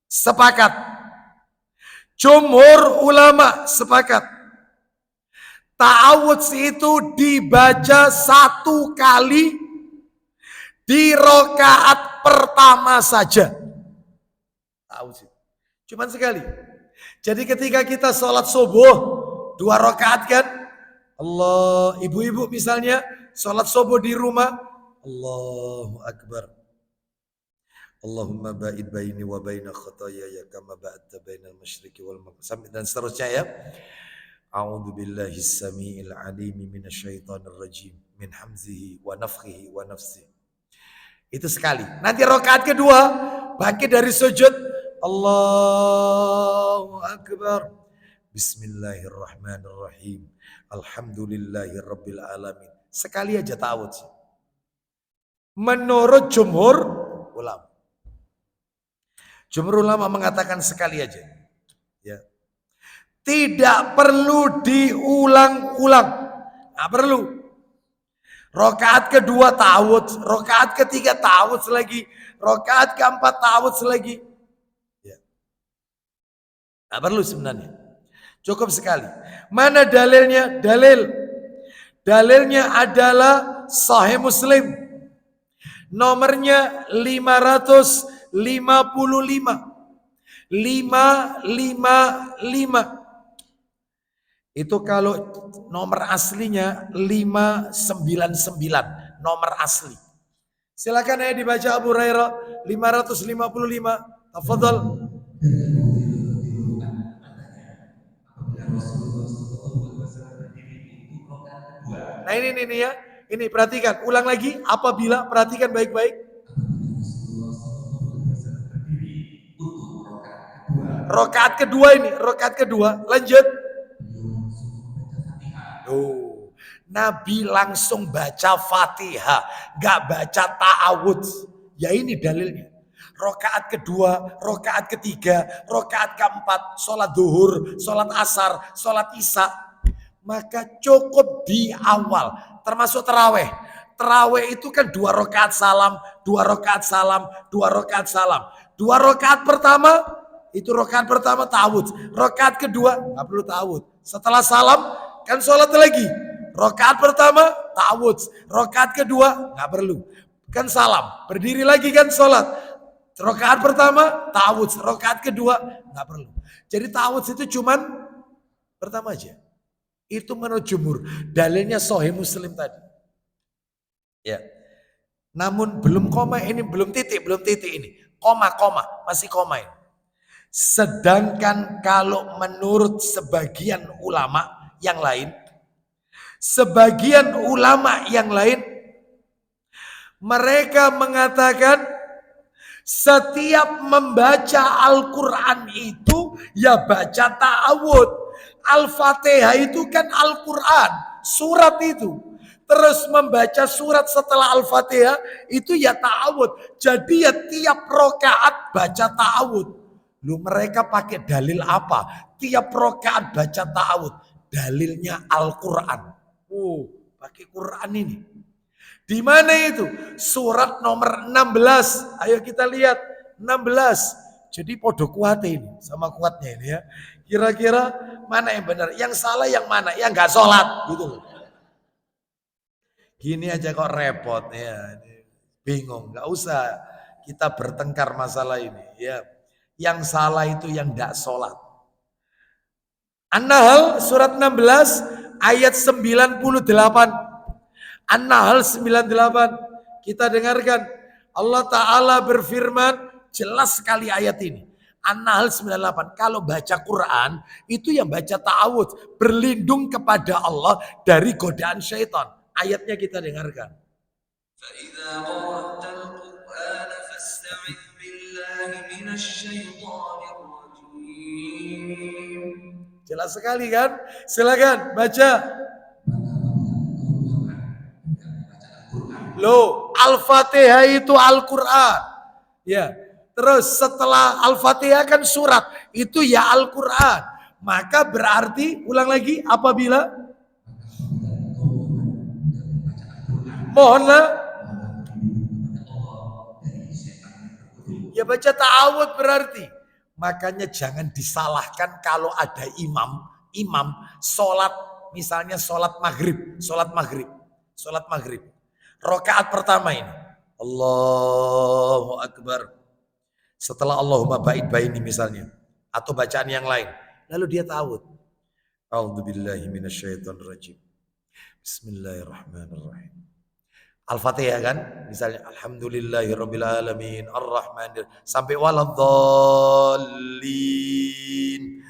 sepakat. Jumhur ulama sepakat. Ta'awudz itu dibaca 1 kali di rakaat pertama saja. Ta'awudz itu. Cuman sekali. Jadi ketika kita sholat subuh 2 rakaat kan, Allah, ibu-ibu misalnya sholat subuh di rumah, Allahu Akbar. Allahumma ba'id baini wa baina khataayaya kama ba'adta bainal masyriqi wal maghrib, dan seterusnya ya. A'udzu billahi samiil alim minasyaitonir rajim min hamzihi wa nafthihi wa nafsihi. Itu sekali. Nanti rakaat kedua bangkit dari sujud, Allahu Akbar. Bismillahirrahmanirrahim. Alhamdulillahirabbil alamin. Sekali aja ta'awudz. Menurut jumhur ulama. Jumhur ulama mengatakan sekali aja. Ya. Tidak perlu diulang-ulang. Nggak perlu. Rakaat kedua ta'awudz, rakaat ketiga ta'awudz lagi, rakaat keempat ta'awudz lagi. Ya. Nggak perlu sebenarnya. Cukup sekali. Mana dalilnya? Dalilnya adalah Sahih Muslim. Nomornya 555. 555. Itu kalau nomor aslinya 599. Nomor asli. Silakan ya dibaca Abu Hurairah 555. Tafadhal. Nah ini ya. Ini perhatikan. Ulang lagi. Apabila, perhatikan baik-baik. Rakaat kedua ini. Rakaat kedua. Lanjut. Nabi langsung baca Fatihah. Gak baca ta'awudz. Ya ini dalilnya. Rakaat kedua, rakaat ketiga, rakaat keempat, sholat duhur, sholat asar, sholat isya. Maka cukup di awal, termasuk terawih. Terawih itu kan 2 rakaat salam, 2 rakaat salam, 2 rakaat salam. 2 rakaat pertama, itu rakaat pertama ta'awudz. Rakaat kedua, gak perlu ta'awudz. Setelah salam, kan sholat lagi. Rakaat pertama, ta'awudz. Rakaat kedua, gak perlu. Kan salam, berdiri lagi kan sholat. Rakaat pertama ta'awudz, rakaat kedua nggak perlu. Jadi ta'awudz itu cuman pertama aja. Itu menurut jumhur. Dalilnya Sahih Muslim tadi. Ya. Namun belum koma ini, belum titik ini. Koma, masih koma ini. Sedangkan kalau menurut sebagian ulama yang lain, mereka mengatakan setiap membaca Al-Quran itu ya baca ta'awud. Al-Fatihah itu kan Al-Quran, surat itu. Terus membaca surat setelah Al-Fatihah itu ya ta'awud. Jadi ya tiap rokaat baca ta'awud. Lu mereka pakai dalil apa? Tiap rokaat baca ta'awud. Dalilnya Al-Quran. Pakai Quran ini. Di mana itu? Surat nomor 16. Ayo kita lihat 16. Jadi podo kuat ini sama kuatnya ini ya. Kira-kira mana yang benar? Yang salah yang mana? Yang nggak sholat gitu loh. Gini aja kok repot ya. Bingung. Nggak usah kita bertengkar masalah ini ya. Yang salah itu yang nggak sholat. An-Nahl surat 16 ayat 98. An-Nahl 98. Kita dengarkan. Allah Ta'ala berfirman. Jelas sekali ayat ini. An-Nahl 98. Kalau baca Quran. Itu yang baca ta'awudz. Berlindung kepada Allah dari godaan syaitan. Ayatnya kita dengarkan. فَإِذَا قَرَأْتَ الْقُرْآنَ فَاسْتَعِذْ بِاللَّهِ مِنَ الشَّيْطَانِ الرَّجِيمِ. Jelas sekali kan? Silakan baca. Loh, Al-Fatihah itu Al-Quran. Ya. Terus setelah Al-Fatihah kan surat. Itu ya Al-Quran. Maka berarti, ulang lagi, apabila mohonlah ya baca ta'awud berarti. Makanya jangan disalahkan kalau ada imam sholat, misalnya sholat maghrib. Rakaat pertama ini. Allahu Akbar. Setelah Allahumma ba'id baini misalnya. Atau bacaan yang lain. Lalu dia ta'awud. A'udzubillahi minasyaitonirrajim. Bismillahirrahmanirrahim. Al-Fatihah kan. Misalnya. Alhamdulillahirabbil alamin. Ar-Rahmanir. Sampai waladhdallin.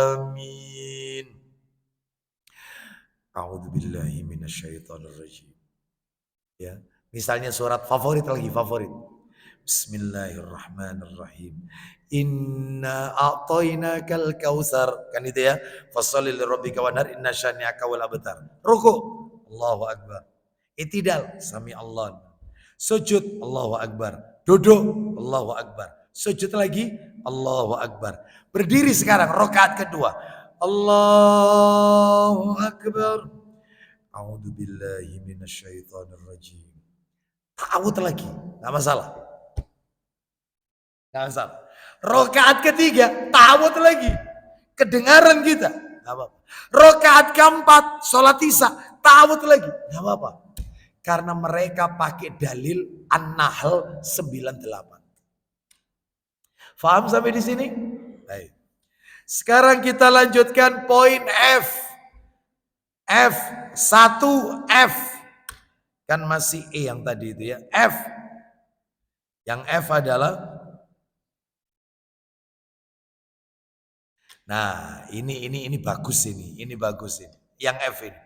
Amin. A'udzubillahi minasyaitonirrajim. Ya, misalnya surat favorit. Bismillahirrahmanirrahim. Inna a'tainakal kautsar. Kan itu ya. Fasholli lirabbika wanhar inna syani'aka wal abtar. Ruku. Allahu Akbar. I'tidal. Sami Allah. Sujud. Allahu Akbar. Duduk. Allahu Akbar. Sujud lagi. Allahu Akbar. Berdiri sekarang. Rakaat kedua. Allahu Akbar. A'udzubillahi minasyaitonirrajim. Ta'awudz lagi, enggak masalah. Rakaat ketiga, ta'awudz lagi. Kedengaran kita, enggak apa-apa. Rakaat keempat, salat Isya, ta'awudz lagi, enggak apa-apa. Karena mereka pakai dalil An-Nahl 98. Faham sampai di sini? Baik. Sekarang kita lanjutkan poin F. F1F. Kan masih E yang tadi itu ya. F. Yang F adalah. Nah, ini bagus ini. Ini bagus ini. Yang F ini.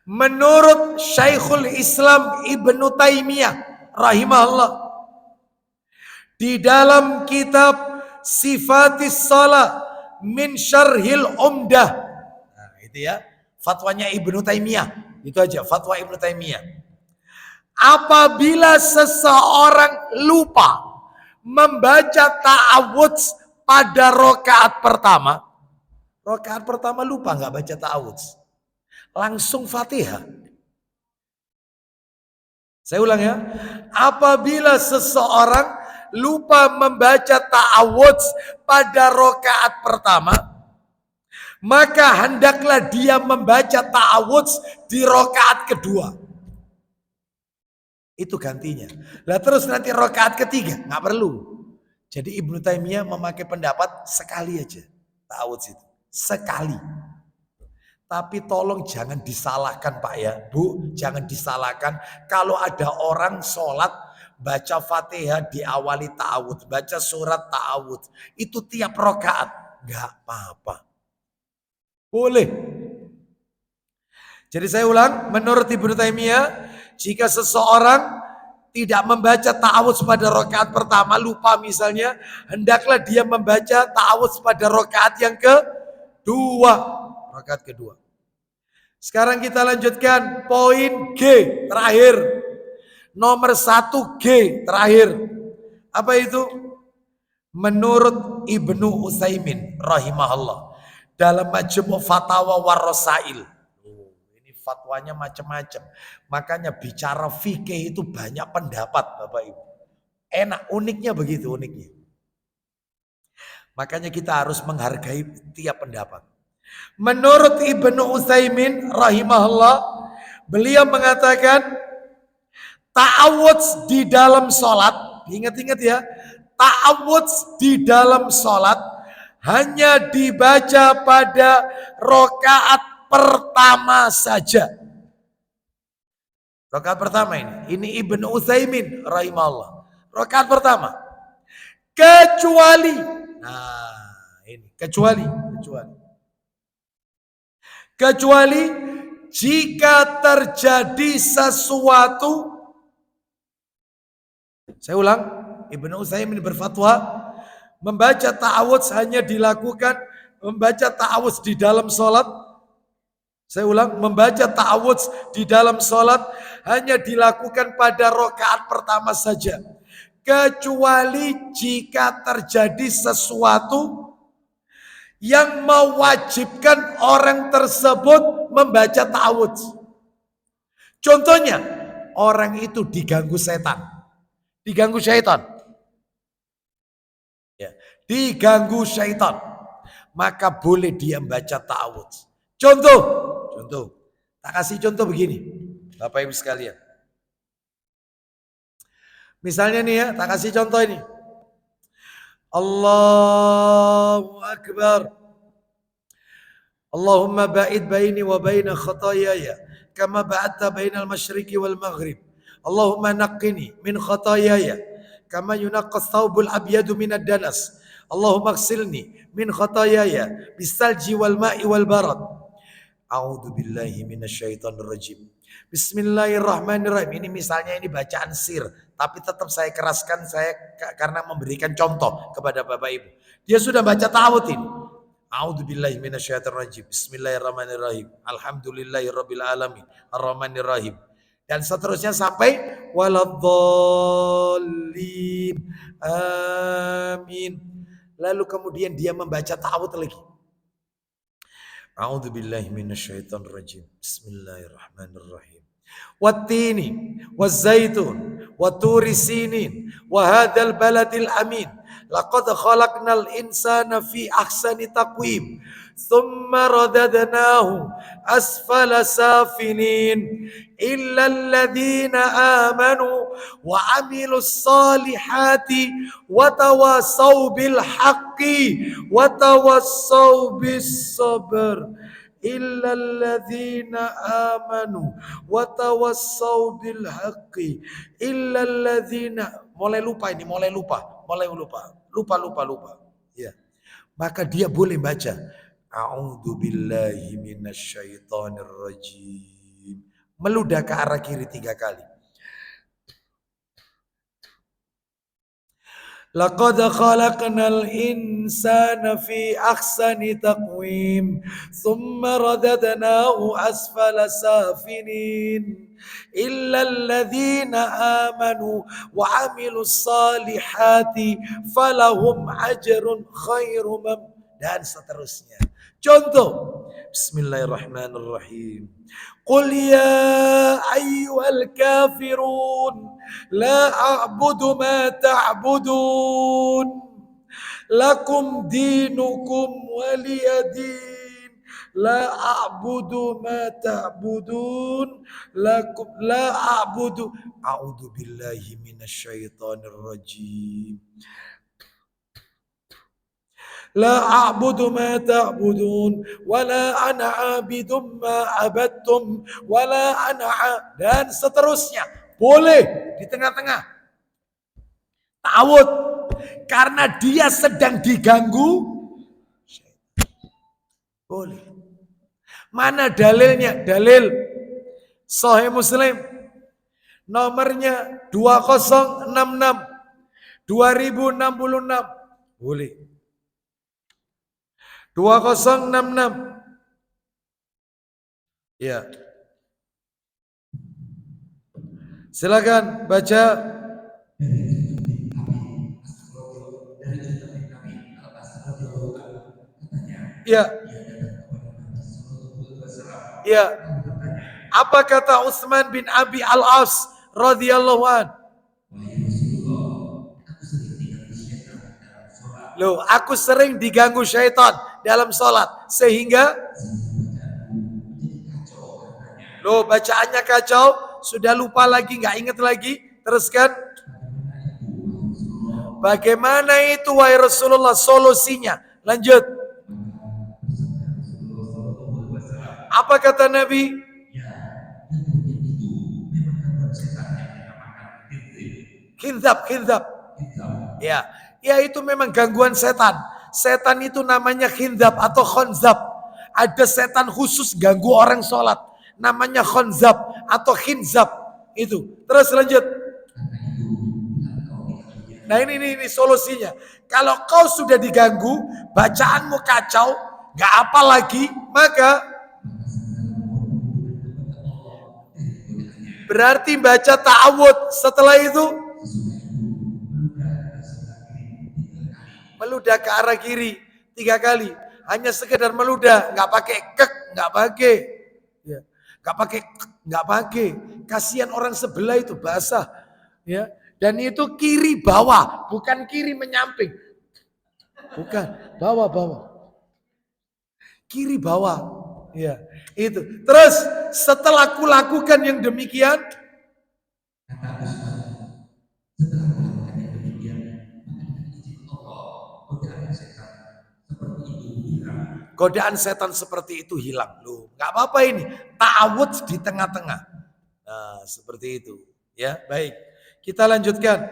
Menurut Syekhul Islam Ibnu Taimiyah rahimahullah, di dalam kitab Sifatis Shalah min Syarhil Umdah. Nah, itu ya. Fatwanya Ibnu Taimiyah. Itu aja, fatwa Ibnu Taimiyah. Apabila seseorang lupa membaca ta'awudz pada rakaat pertama lupa nggak baca ta'awudz, langsung Fatihah. Saya ulang ya. Apabila seseorang lupa membaca ta'awudz pada rakaat pertama, maka hendaklah dia membaca ta'awudz di rakaat kedua. Itu gantinya. Lah terus nanti rakaat ketiga nggak perlu. Jadi Ibnu Taimiyah memakai pendapat sekali aja ta'awudz itu. Sekali. Tapi tolong jangan disalahkan Pak ya. Bu, jangan disalahkan. Kalau ada orang sholat baca Fatihah diawali ta'awudz, baca surat ta'awudz. Itu tiap rakaat. Nggak apa-apa. Boleh. Jadi saya ulang, menurut Ibnu Taimiyah, jika seseorang tidak membaca ta'awudz pada rakaat pertama, lupa misalnya, hendaklah dia membaca ta'awudz pada rakaat yang kedua. Rakaat kedua. Sekarang kita lanjutkan poin G terakhir. Nomor 1 G terakhir. Apa itu? Menurut Ibnu Utsaimin rahimahullah dalam Majmu' Fatawa Warasail. Fatwanya macam-macam. Makanya bicara fikih itu banyak pendapat Bapak Ibu. Enak, uniknya begitu uniknya. Makanya kita harus menghargai tiap pendapat. Menurut Ibnu Utsaimin rahimahullah, beliau mengatakan ta'awudz di dalam sholat, ingat-ingat ya, ta'awudz di dalam sholat hanya dibaca pada rakaat pertama saja. Rakaat pertama ini Ibnu Utsaimin rahimahullah. Rakaat pertama. Kecuali, nah ini kecuali jika terjadi sesuatu. Saya ulang, Ibnu Utsaimin berfatwa membaca ta'awudz hanya dilakukan membaca ta'awudz di dalam sholat. Saya ulang, membaca ta'awudz di dalam sholat hanya dilakukan pada rakaat pertama saja. Kecuali jika terjadi sesuatu yang mewajibkan orang tersebut membaca ta'awudz. Contohnya, orang itu diganggu setan. Diganggu syaitan. Ya, diganggu syaitan. Maka boleh dia membaca ta'awudz. Contoh, tak kasih contoh begini, Bapak Ibu sekalian. Misalnya nih ya, tak kasih contoh ini. Allahu Akbar. Allahumma ba'id baini wa baina khatayaya kama ba'adta bainal masyriqi wal maghrib. Allahumma naqqini min khatayaya kama yunaqqas thawbul abyadu minad danas. Allahumma ighsilni min khatayaya bisalji wal ma'i wal barad. A'udzu billahi minasyaitonir rajim. Bismillahirrahmanirrahim. Ini misalnya ini bacaan sir, tapi tetap saya keraskan karena memberikan contoh kepada Bapak Ibu. Dia sudah baca ta'awudz ini. A'udzu billahi minasyaitonir rajim. Bismillahirrahmanirrahim. Alhamdulillahirabbil alamin. Arrahmanirrahim. Dan seterusnya sampai waladhdallin. Amin. Lalu kemudian dia membaca ta'awudz lagi. A'udzu billahi minasyaitonir rajim. Bismillahirrahmanirrahim. Wattini wazzaitun waturi sinin wa hadzal baladil amin. Laqad khalaqnal insana fi ahsani taqwim. Thumma radadnahu asfala safilin illa alladhina amanu wa amilus salihati wa tawasaw bil haqqi wa tawasaw bis sabr illa alladhina amanu wa tawasaw bil haqqi illa alladhina. Mulai lupa ya. Maka dia boleh baca a'udzu billahi minasyaitonir rajim, meludah ke arah kiri 3 kali. Laqad khalaqnal insana fi ahsani taqwim thumma radadnahu asfala safilin illa alladhina amanu wa amilus salihati falahum ajrun khairu dan seterusnya. Contoh, Bismillahirrahmanirrahim. Qul ya ayyuhal kafirun la a'budu ma ta'budun lakum dinukum waliyadin La a'budu ma ta'budun. La a'budu. A'udzu billahi minasyaitonir rajim. La a'budu ma ta'budun wala ana 'abidum ma 'abadtum wala ana dan seterusnya. Boleh di tengah-tengah. Ta'awud karena dia sedang diganggu. Boleh. Mana dalilnya? Dalil Sahih Muslim nomornya 2066 2066. Boleh. 2066. Ya. Silakan baca. Ya. Ya. Apa kata Utsman bin Abi Al-As radhiyallahu an? Loh, aku sering diganggu syaitan dalam sholat sehingga loh bacaannya kacau, sudah lupa lagi, nggak inget lagi, teruskan. Bagaimana itu wahai Rasulullah solusinya? Lanjut. Apa kata Nabi? Kinzab. Ya, ya itu memang gangguan setan. Setan itu namanya khinzab atau khonzab. Ada setan khusus ganggu orang sholat. Namanya khonzab atau khinzab. Itu. Terus lanjut. Nah ini solusinya. Kalau kau sudah diganggu, bacaanmu kacau, gak apa lagi, maka berarti baca ta'awud. Setelah itu meludah ke arah kiri 3 kali. Hanya sekedar meludah, nggak pakai kek, nggak pakai, ya, nggak pakai. Kasihan orang sebelah itu basah, ya. Dan itu kiri bawah, bukan kiri menyamping, bukan bawah, kiri bawah, ya itu. Terus setelah aku lakukan yang demikian, godaan setan seperti itu hilang. Loh, nggak apa-apa ini. Ta'awud di tengah-tengah. Nah, seperti itu. Ya, baik. Kita lanjutkan.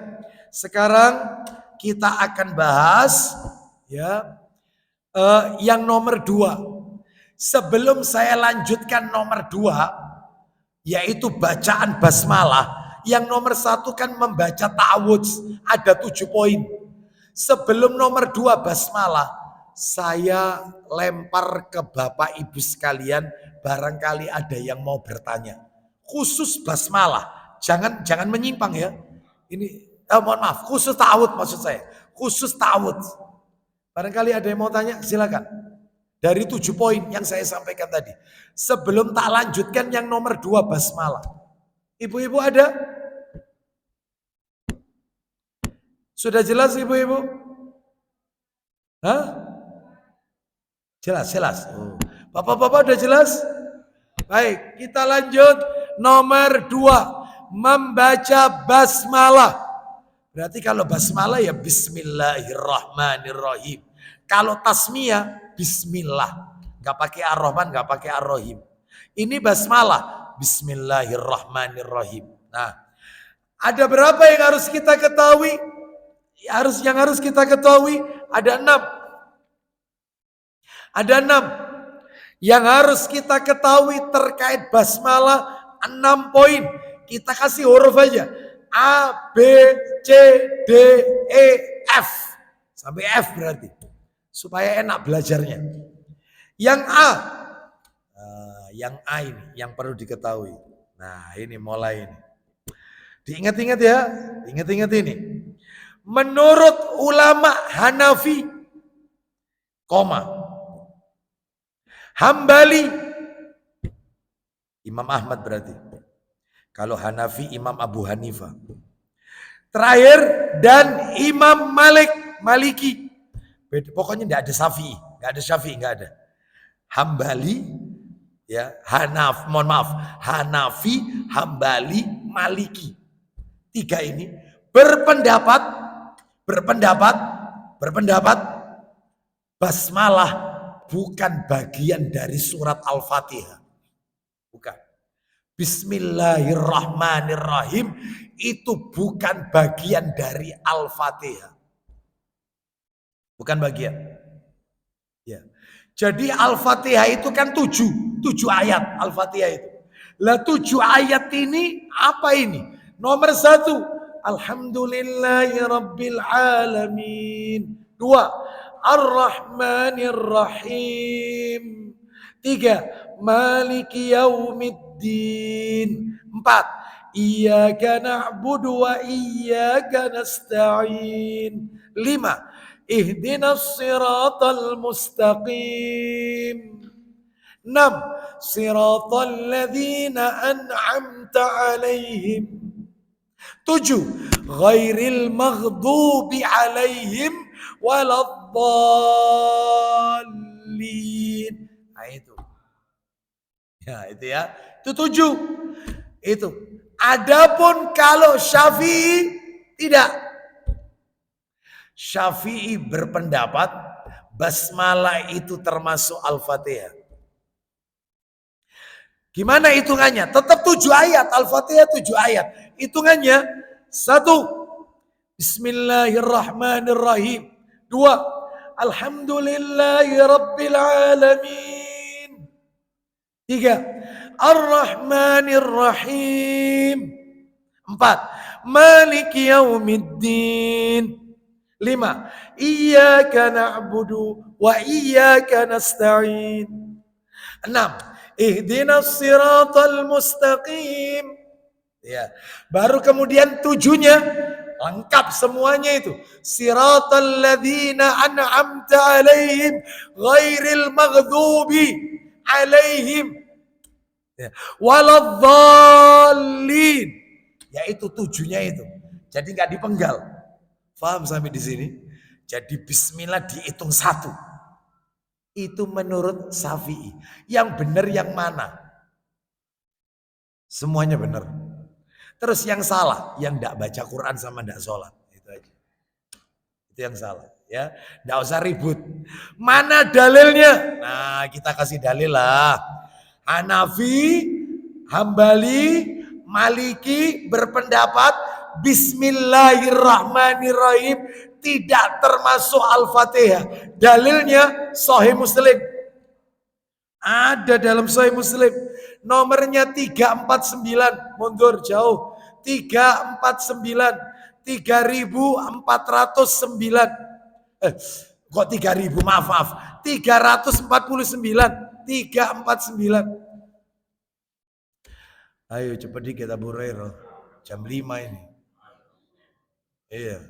Sekarang kita akan bahas ya yang nomor 2. Sebelum saya lanjutkan nomor 2, yaitu bacaan basmalah. Yang nomor 1 kan membaca ta'awud. Ada 7 poin. Sebelum nomor 2 basmalah, saya lempar ke Bapak Ibu sekalian, barangkali ada yang mau bertanya. Khusus basmalah, jangan menyimpang ya. Ini mohon maaf, khusus ta'awud maksud saya. Khusus ta'awud. Barangkali ada yang mau tanya, silakan. Dari 7 poin yang saya sampaikan tadi. Sebelum tak lanjutkan yang nomor 2 basmalah. Ibu-ibu ada? Sudah jelas ibu-ibu? Hah? Jelas. Bapak-bapak udah jelas? Baik, kita lanjut. Nomor 2, membaca basmalah. Berarti kalau basmalah ya bismillahirrahmanirrahim. Kalau tasmiyah, bismillah. Gak pakai ar-Rahman, gak pakai ar-Rahim. Ini basmalah, bismillahirrahmanirrahim. Nah, ada berapa yang harus kita ketahui? Yang harus kita ketahui ada 6. Ada 6 yang harus kita ketahui terkait basmalah. 6 poin. Kita kasih huruf aja. A, B, C, D, E, F. Sampai F berarti. Supaya enak belajarnya. Yang A. Yang A ini yang perlu diketahui. Nah ini mulai ini. Diingat-ingat ya. Ingat-ingat ini. Menurut ulama Hanafi, Hambali, Imam Ahmad berarti. Kalau Hanafi, Imam Abu Hanifah. Terakhir, dan Imam Maliki. Pokoknya tidak ada Syafi'i, nggak ada. Hambali, ya, Hanafi, Hambali, Maliki. 3 ini berpendapat basmalah bukan bagian dari surat Al-Fatihah. Bukan. Bismillahirrahmanirrahim itu bukan bagian dari Al-Fatihah. Bukan bagian. Ya. Jadi Al-Fatihah itu kan 7 ayat Al-Fatihah itu. Lah 7 ayat ini apa ini? Nomor 1, Alhamdulillahirabbil alamin. 2, Ar-Rahmanir-Rahim. 3, Maliki yaumiddin. 4, Iyyaka na'budu wa iyyaka nasta'in. 5, Ihdinas siratal mustaqim. 6, Siratal ladzina an'amta 'alaihim. 7, Ghairil maghdubi 'alaihim waladdallin. Nah itu. Ya, itu ya. Itu 7. Itu. Adapun kalau Syafi'i tidak. Syafi'i berpendapat basmalah itu termasuk Al-Fatihah. Gimana hitungannya? Tetap 7 ayat. Al-Fatihah 7 ayat. Hitungannya 1, Bismillahirrahmanirrahim. 2, Alhamdulillahirabbil alamin. 3, Ar-Rahmanir-Rahim. 4, Maliki yaumiddin. 5, Iyyaka na'budu wa iyyaka nasta'in. 6, Ihdinas siratal mustaqim. Ya. Baru kemudian 7-nya lengkap semuanya itu. Siratal ladzina an'amta 'alaihim ghairil maghdubi 'alaihim waladdallin. Yaitu 7-nya itu. Jadi enggak dipenggal. Paham sampai di sini? Jadi bismillah dihitung 1. Itu menurut Syafi'i. Yang benar yang mana? Semuanya benar. Terus yang salah, yang tidak baca Quran sama tidak sholat. Itu aja. Itu yang salah. Ya, tidak usah ribut. Mana dalilnya? Nah, kita kasih dalil lah. Hanafi, Hambali, Maliki berpendapat Bismillahirrahmanirrahim tidak termasuk Al-Fatihah. Dalilnya Sahih Muslim. Ada dalam Sahih Muslim. Nomornya 349. Mundur jauh. 349. 3409. Kok 3000? Maaf. 349. 349. Ayo cepat dikit Abu Hurairah. Jam 5 ini. Iya.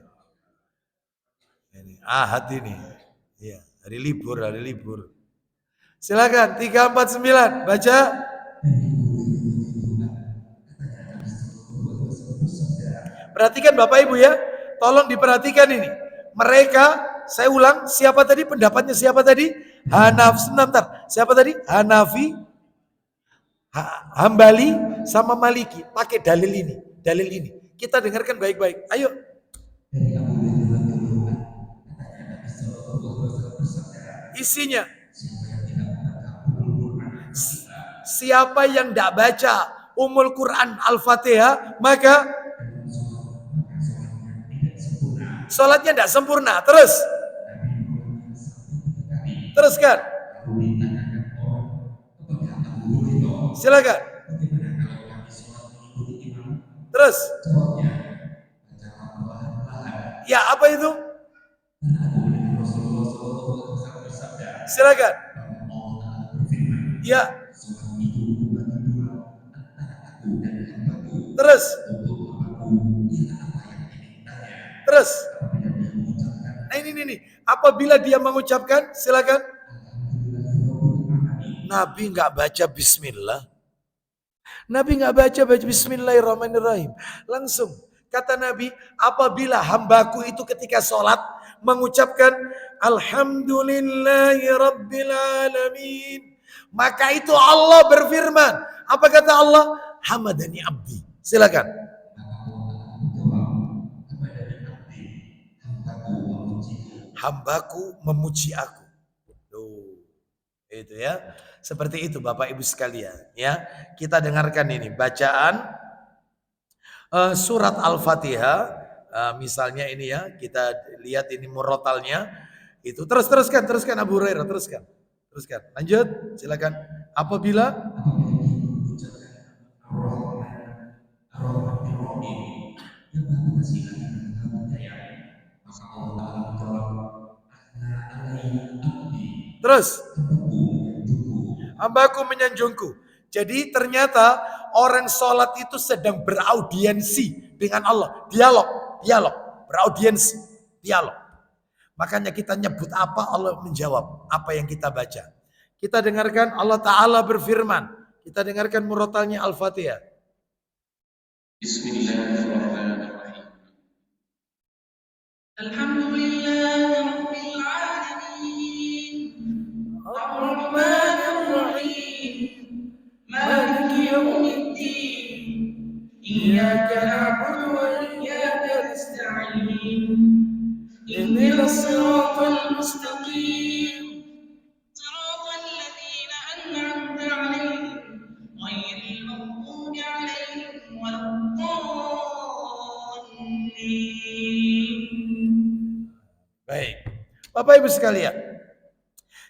Ini Ahad ini. Iya, hari libur. Silakan 349 baca. Perhatikan Bapak Ibu ya. Tolong diperhatikan ini. Mereka, saya ulang, siapa tadi pendapatnya siapa tadi? Hanafi, sebentar. Siapa tadi? Hanafi, Hambali sama Maliki. Pakai dalil ini. Kita dengarkan baik-baik. Ayo. Isinya. Siapa yang tidak baca Ummul Quran Al-Fatihah, maka sholatnya tidak sempurna. Teruskan. Silakan. Terus. Ya, apa itu? Silakan. Ya. Terus. Nah ini. Apabila dia mengucapkan, silakan. Nabi nggak baca Bismillah. Nabi nggak baca Bismillahirrahmanirrahim. Langsung kata Nabi, apabila hambaku itu ketika sholat mengucapkan Alhamdulillahirabbil alamin Maka itu Allah berfirman. Apa kata Allah? Hamadani abdi. Silakan. Hambaku memuji aku. Tuh. Itu ya. Seperti itu Bapak Ibu sekalian, ya. Kita dengarkan ini bacaan surat Al-Fatihah. Misalnya ini ya, kita lihat ini murotalnya. Itu teruskan Abu Hurairah, teruskan. Lanjut, silakan. Apabila terus hambaku menyanjungku. Jadi ternyata orang sholat itu sedang beraudiensi dengan Allah. Dialog, beraudiensi, dialog. Makanya kita nyebut apa, Allah menjawab apa yang kita baca. Kita dengarkan Allah Ta'ala berfirman. Kita dengarkan murotalnya Al-Fatihah. Bismillahirrahmanirrahim. Alhamdulillahirabbil alamin. Ar-Rahmanir-Rahim. Maliki yaumiddin. Iyyaka na'budu wa iyyaka nasta'in. Ihdinas siratal mustaqim. Siratal ladzina an'amta 'alaihim ghairil maghdubi 'alaihim waladdallin. Baik. Bapak Ibu sekalian.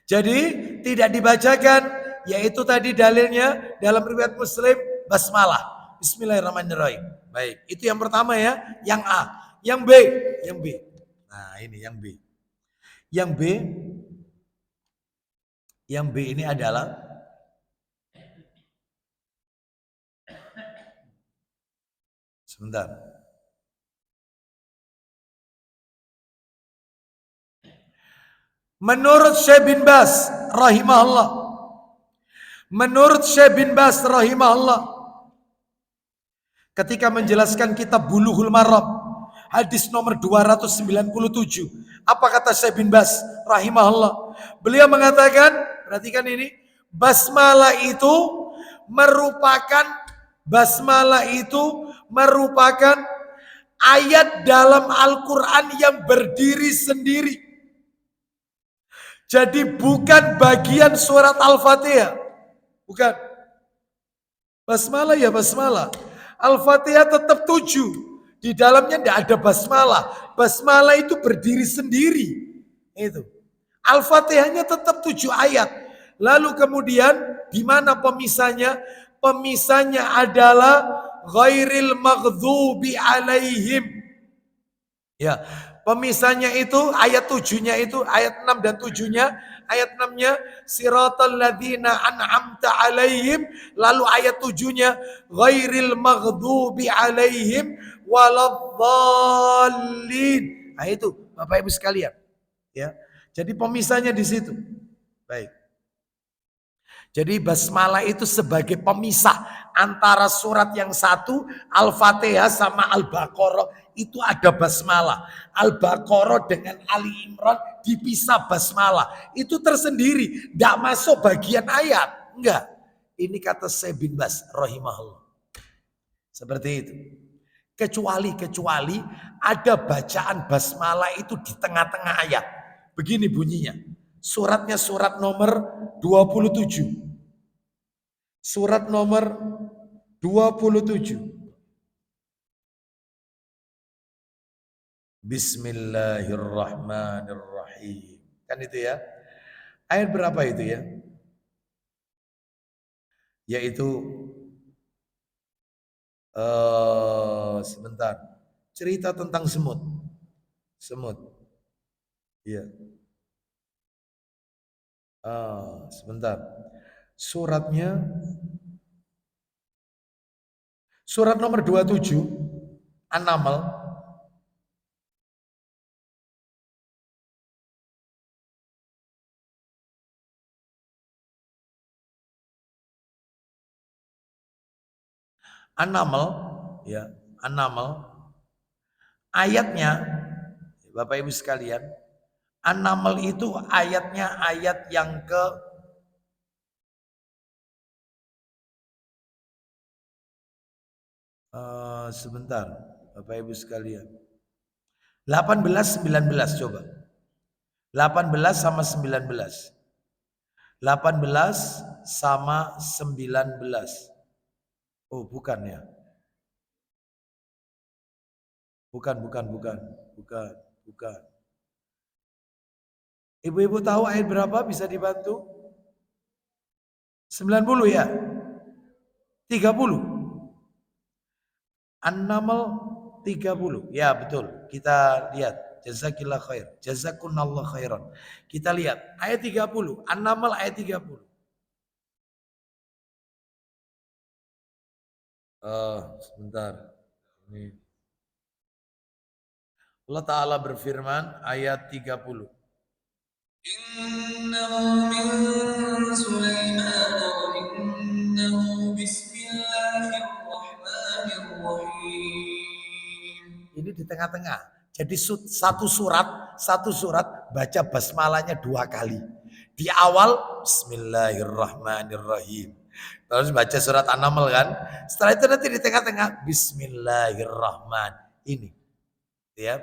Jadi tidak dibacakan, yaitu tadi dalilnya dalam riwayat Muslim basmalah. Bismillahirrahmanirrahim. Baik, itu yang pertama ya, yang A. Yang B. Nah, ini yang B. Yang B ini adalah sebentar. Menurut Syekh bin Baz rahimahullah, ketika menjelaskan kitab Bulughul Maram hadis nomor 297, apa kata Syekh bin Baz rahimahullah? Beliau mengatakan, perhatikan ini, basmalah itu merupakan ayat dalam Al-Quran yang berdiri sendiri. Jadi bukan bagian surat Al-Fatihah. Bukan. Basmalah ya basmalah. Al-Fatihah tetap 7. Di dalamnya tidak ada basmalah. Basmalah itu berdiri sendiri. Itu. Al-Fatihahnya tetap 7 ayat. Lalu kemudian di mana pemisahnya? Pemisahnya adalah ghairil maghdubi alaihim. Ya, pemisahnya itu ayat 7-nya itu ayat 6 dan 7-nya. Ayat 6-nya siratal ladzina an'amta alaihim, lalu ayat 7-nya ghairil maghdubi alaihim waladdallin. Nah itu Bapak Ibu sekalian, ya. Jadi pemisahnya di situ. Baik. Jadi basmalah itu sebagai pemisah antara surat yang satu Al-Fatihah sama Al-Baqarah. Itu ada basmalah. Al-Baqarah dengan Ali Imran dipisah basmalah. Itu tersendiri. Tidak masuk bagian ayat. Enggak. Ini kata Syekh bin Baz rahimahullah. Seperti itu. Kecuali ada bacaan basmalah itu di tengah-tengah ayat. Begini bunyinya. Suratnya surat nomor 27. Surat nomor 27. Bismillahirrahmanirrahim. Kan itu ya. Ayat berapa itu ya? Yaitu sebentar. Cerita tentang semut. Iya. Sebentar. Suratnya surat nomor 27 An-Naml. An-Naml, ya, An-Naml. Ayatnya, Bapak Ibu sekalian, An-Naml itu ayatnya ayat yang ke Sebentar, Bapak Ibu sekalian. 18, 19 coba. 18 sama 19. 18 sama 19. Oh, bukan ya. Bukan. Ibu-ibu tahu ayat berapa bisa dibantu? 90 ya? 30. An-Naml 30. Ya, betul. Kita lihat. Jazakillah khair. Jazakunallah khairan. Kita lihat ayat 30. An-Naml ayat 30. Sebentar. Ini. Allah Ta'ala berfirman ayat 30. Innahu min Sulaiman wa innahu bismillahirrahmanirrahim. Ini di tengah-tengah. Jadi satu surat baca basmalahnya 2 kali. Di awal Bismillahirrahmanirrahim. Terus baca surat An-Naml kan. Setelah itu nanti di tengah-tengah Bismillahirrahmanirrahim. Ini. Ya.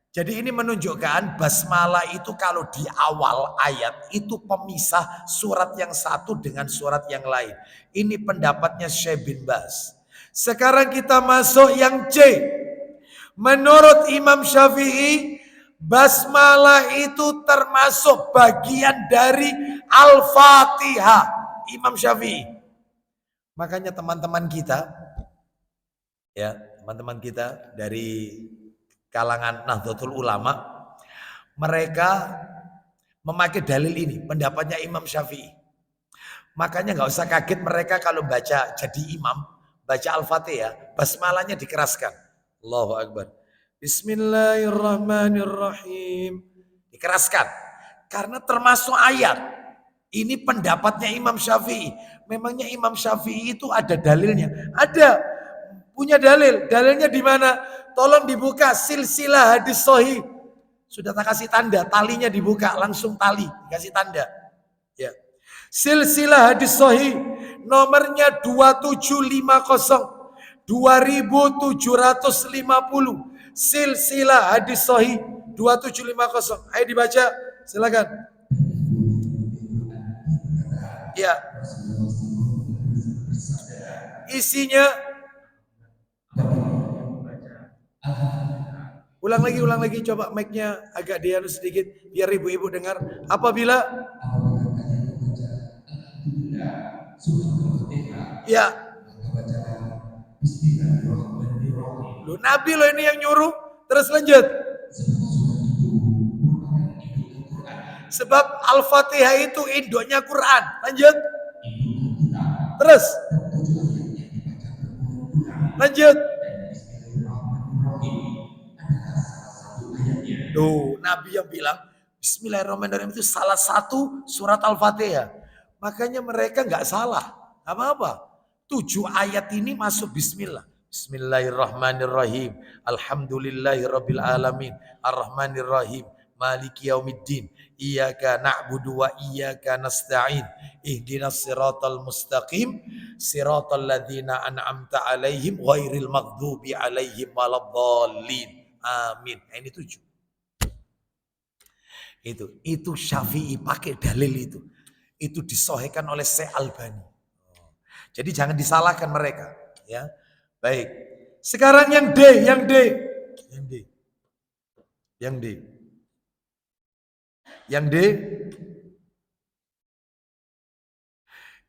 Jadi ini menunjukkan basmalah itu kalau di awal ayat itu pemisah surat yang satu dengan surat yang lain. Ini pendapatnya Syekh bin Baz. Sekarang kita masuk yang C. Menurut Imam Syafi'i, basmalah itu termasuk bagian dari Al-Fatihah. Imam Syafi'i. Makanya teman-teman kita, ya teman-teman kita dari kalangan Nahdlatul Ulama, mereka memakai dalil ini, pendapatnya Imam Syafi'i. Makanya nggak usah kaget mereka kalau baca jadi imam, baca Al-Fatihah, basmalahnya dikeraskan. Allahu Akbar. Bismillahirrahmanirrahim. Dikeraskan. Karena termasuk ayat. Ini pendapatnya Imam Syafi'i. Memangnya Imam Syafi'i itu ada dalilnya? Ada. Punya dalil. Dalilnya di mana? Tolong dibuka silsilah hadis sahih. Sudah tak kasih tanda, talinya dibuka, langsung tali, kasih tanda. Ya. Silsilah hadis sahih nomornya 2750 2750. Silsilah hadis sahih 2750. Ayo dibaca, silakan. Ya. Isinya ulang lagi coba mic-nya agak dianu sedikit biar ibu-ibu dengar. Apabila ya lu Nabi lo ini yang nyuruh, terus lanjut. Sebab Al-Fatihah itu induknya Quran. Lanjut. Terus. Lanjut. Tuh, Nabi yang bilang Bismillahirrahmanirrahim itu salah satu surat Al-Fatihah. Makanya mereka nggak salah. Apa-apa. 7 ayat ini masuk Bismillah. Bismillahirrahmanirrahim. Alhamdulillahirabbil alamin. Arrahmanirrahim. Maliki yaumiddin. Iyyaka na'budu wa iyyaka nasta'in. Ihdinas siratal mustaqim. Siratal ladzina an'amta 'alaihim ghairil maghdubi 'alaihim waladdallin. Amin. Ini 7. Itu Syafi'i pakai dalil itu. Itu disahihkan oleh Syekh Albani. Jadi jangan disalahkan mereka, ya. Baik. Sekarang yang D.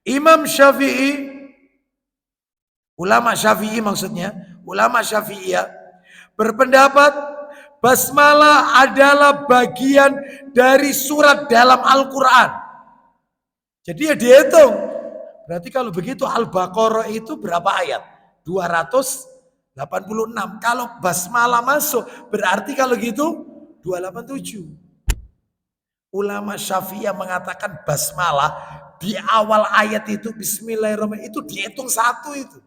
Imam Syafi'i, ulama Syafi'i maksudnya, ulama Syafi'iyah berpendapat basmalah adalah bagian dari surat dalam Al-Quran. Jadi ya dihitung. Berarti kalau begitu Al-Baqarah itu berapa ayat? 286. Kalau basmalah masuk, berarti kalau gitu 287. Ulama Syafi'iyah mengatakan basmalah di awal ayat itu Bismillahirrahmanirrahim itu dihitung 1 itu.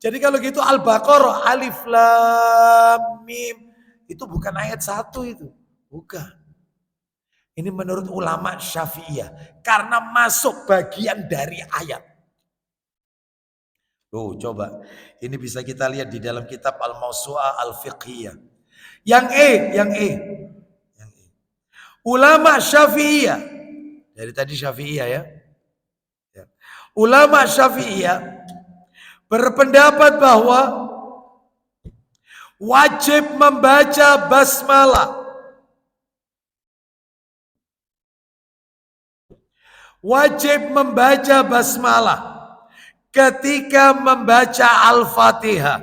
Jadi kalau gitu Al-Baqarah alif lam mim itu bukan ayat 1 itu. Bukan. Ini menurut ulama Syafi'iyah. Karena masuk bagian dari ayat. Tuh, coba. Ini bisa kita lihat di dalam kitab Al-Mawsu'ah Al-Fiqhiyah. Yang E, yang E. Yang E. Ulama Syafi'iyah. Dari tadi Syafi'iyah ya. Ya. Ulama Syafi'iyah berpendapat bahwa wajib membaca basmalah. Wajib membaca basmalah ketika membaca Al-Fatihah.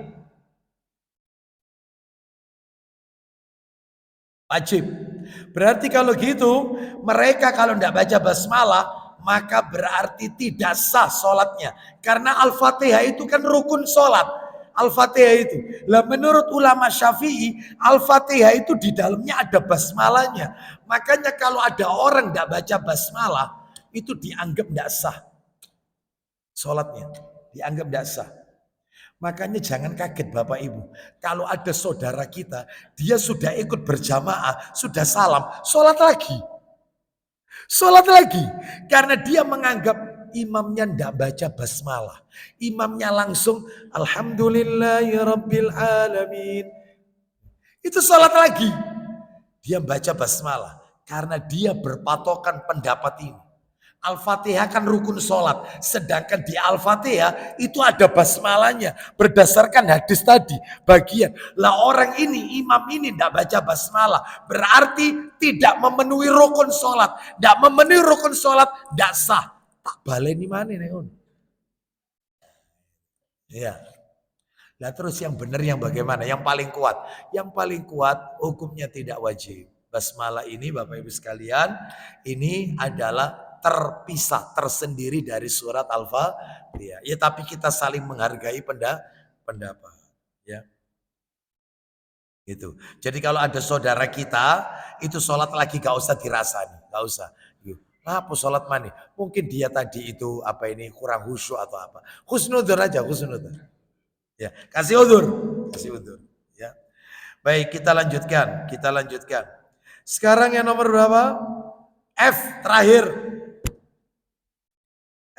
Wajib. Berarti kalau gitu, mereka kalau tidak baca basmalah, maka berarti tidak sah sholatnya. Karena Al-Fatihah itu kan rukun sholat. Al-Fatihah itu. Lah menurut ulama Syafi'i, Al-Fatihah itu di dalamnya ada basmalahnya. Makanya kalau ada orang tidak baca basmalah, itu dianggap tidak sah. Sholatnya dianggap tidak sah. Makanya jangan kaget Bapak Ibu. Kalau ada saudara kita, dia sudah ikut berjamaah, sudah salam, sholat lagi. Sholat lagi. Karena dia menganggap imamnya tidak baca basmalah. Imamnya langsung Alhamdulillahirrabbilalamin. Itu sholat lagi. Dia baca basmalah. Karena dia berpatokan pendapat ini. Al-Fatihah kan rukun sholat. Sedangkan di Al-Fatihah itu ada basmalahnya. Berdasarkan hadis tadi. Bagian. Lah orang ini, imam ini tidak baca basmalah. Berarti tidak memenuhi rukun sholat. Tidak memenuhi rukun sholat. Tidak sah. Tak baleni mana nih on. Ya. Nah terus yang benar yang bagaimana? Yang paling kuat. Yang paling kuat hukumnya tidak wajib. Basmalah ini Bapak Ibu sekalian. Ini adalah terpisah, tersendiri dari surat Al-Fatihah. Ya tapi kita saling menghargai pendapat. Ya. Gitu. Jadi kalau ada saudara kita, itu sholat lagi gak usah dirasani. Gak usah. Apa sholat mana? Mungkin dia tadi itu apa ini kurang khusyuk atau apa. Husnudzon aja, husnudzon. Ya, kasih udzur. Kasih udzur. Ya. Baik, kita lanjutkan. Kita lanjutkan. Sekarang yang nomor berapa? F terakhir.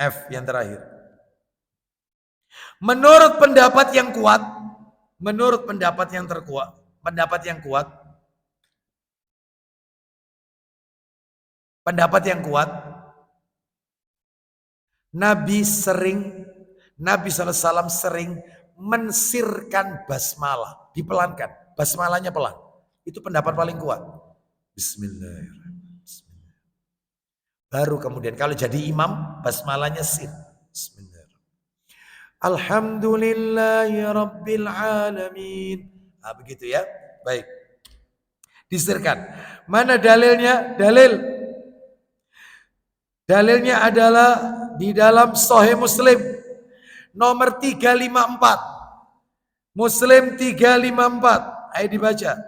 F yang terakhir. Menurut pendapat yang kuat, menurut pendapat yang terkuat, pendapat yang kuat, pendapat yang kuat, Nabi SAW sering mensirkan basmalah, dipelankan, basmalahnya pelan. Itu pendapat paling kuat. Bismillahirrahmanirrahim. Baru kemudian kalau jadi imam basmalahnya sir. Bismillahirrahmanirrahim. Alhamdulillahirabbil alamin. Nah, begitu ya. Baik. Disirkan. Mana dalilnya? Dalilnya adalah di dalam Sahih Muslim nomor 354. Muslim 354. Ayo dibaca.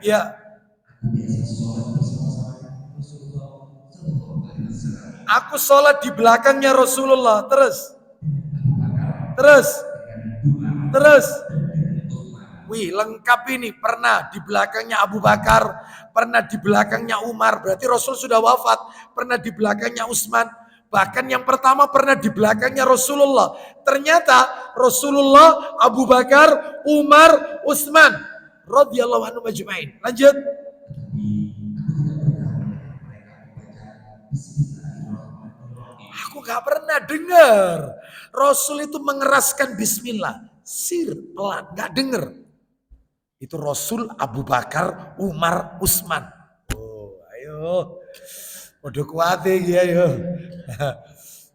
Ya. Aku sholat di belakangnya Rasulullah. Terus. Wih, lengkap ini. Pernah di belakangnya Abu Bakar, pernah di belakangnya Umar. Berarti Rasul sudah wafat. Pernah di belakangnya Utsman. Bahkan yang pertama pernah di belakangnya Rasulullah. Ternyata Rasulullah, Abu Bakar, Umar, Utsman radhiyallahu anhum ajma'in. Lanjut. Aku gak pernah dengar Rasul itu mengeraskan bismillah. Sir, pelan, gak dengar. Itu Rasul, Abu Bakar, Umar, Utsman. Oh, ayo. Udah kuat ya, ayo.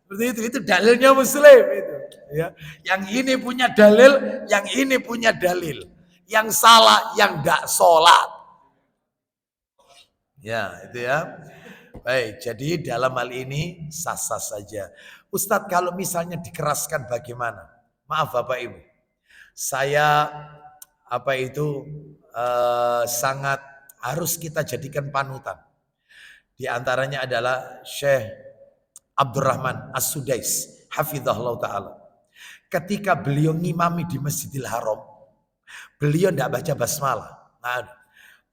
Seperti itu dalilnya Muslim itu. Ya. Yang ini punya dalil, yang ini punya dalil. Yang salah, yang gak sholat. Ya, itu ya. Baik, jadi dalam hal ini sah-sah saja. Ustadz kalau misalnya dikeraskan bagaimana? Maaf Bapak Ibu. Saya sangat harus kita jadikan panutan. Di antaranya adalah Syekh Abdurrahman As-Sudais, hafizahullah ta'ala. Ketika beliau ngimami di Masjidil Haram, beliau tidak baca basmalah.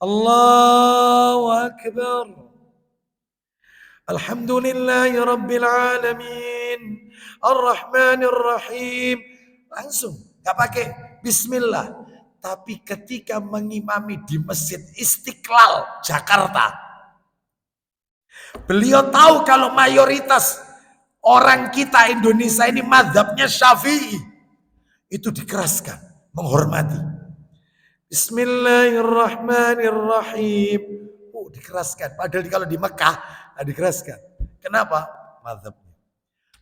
Allahu Akbar. Alhamdulillahi Rabbil Alamin. Ar-Rahmanir Rahim. Langsung, gak pakai bismillah. Tapi ketika mengimami di Masjid Istiqlal, Jakarta, beliau tahu kalau mayoritas orang kita Indonesia ini mazhabnya Syafi'i. Itu dikeraskan, menghormati. Bismillahirrahmanirrahim. Dikeraskan. Padahal kalau di Mekah, dikeraskan. Kenapa? Mazhabnya.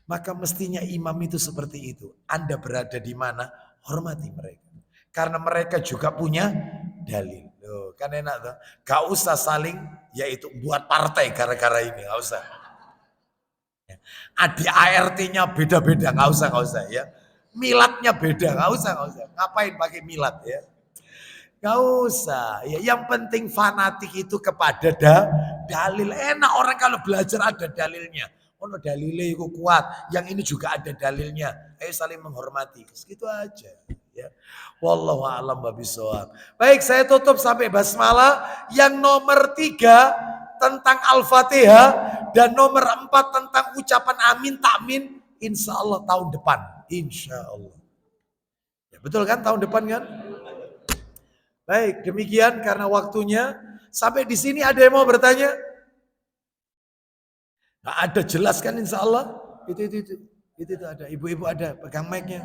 Maka mestinya imam itu seperti itu. Anda berada di mana, hormati mereka. Karena mereka juga punya dalil. Loh, kan enak tuh. Gak usah saling, yaitu buat partai gara-gara ini. Gak usah. ADART-nya beda-beda. Gak usah ya. Miladnya beda. Gak usah. Ngapain pakai milad ya. Gak usah. Ya, yang penting fanatik itu kepada dalil. Enak orang kalau belajar ada dalilnya. Oh, dalilnya itu kuat. Yang ini juga ada dalilnya. Ayo saling menghormati. Segitu aja. Ya. Wallahu a'lam bishawab. Baik, saya tutup sampai basmalah. Yang nomor 3 tentang Al-Fatihah dan nomor 4 tentang ucapan amin takmin. Insya Allah tahun depan. Insya Allah. Ya, betul kan tahun depan kan? Baik, demikian karena waktunya. Sampai di sini ada yang mau bertanya? Nah, ada jelas kan insya Allah? Itu ada. Ibu-ibu ada, pegang mic-nya.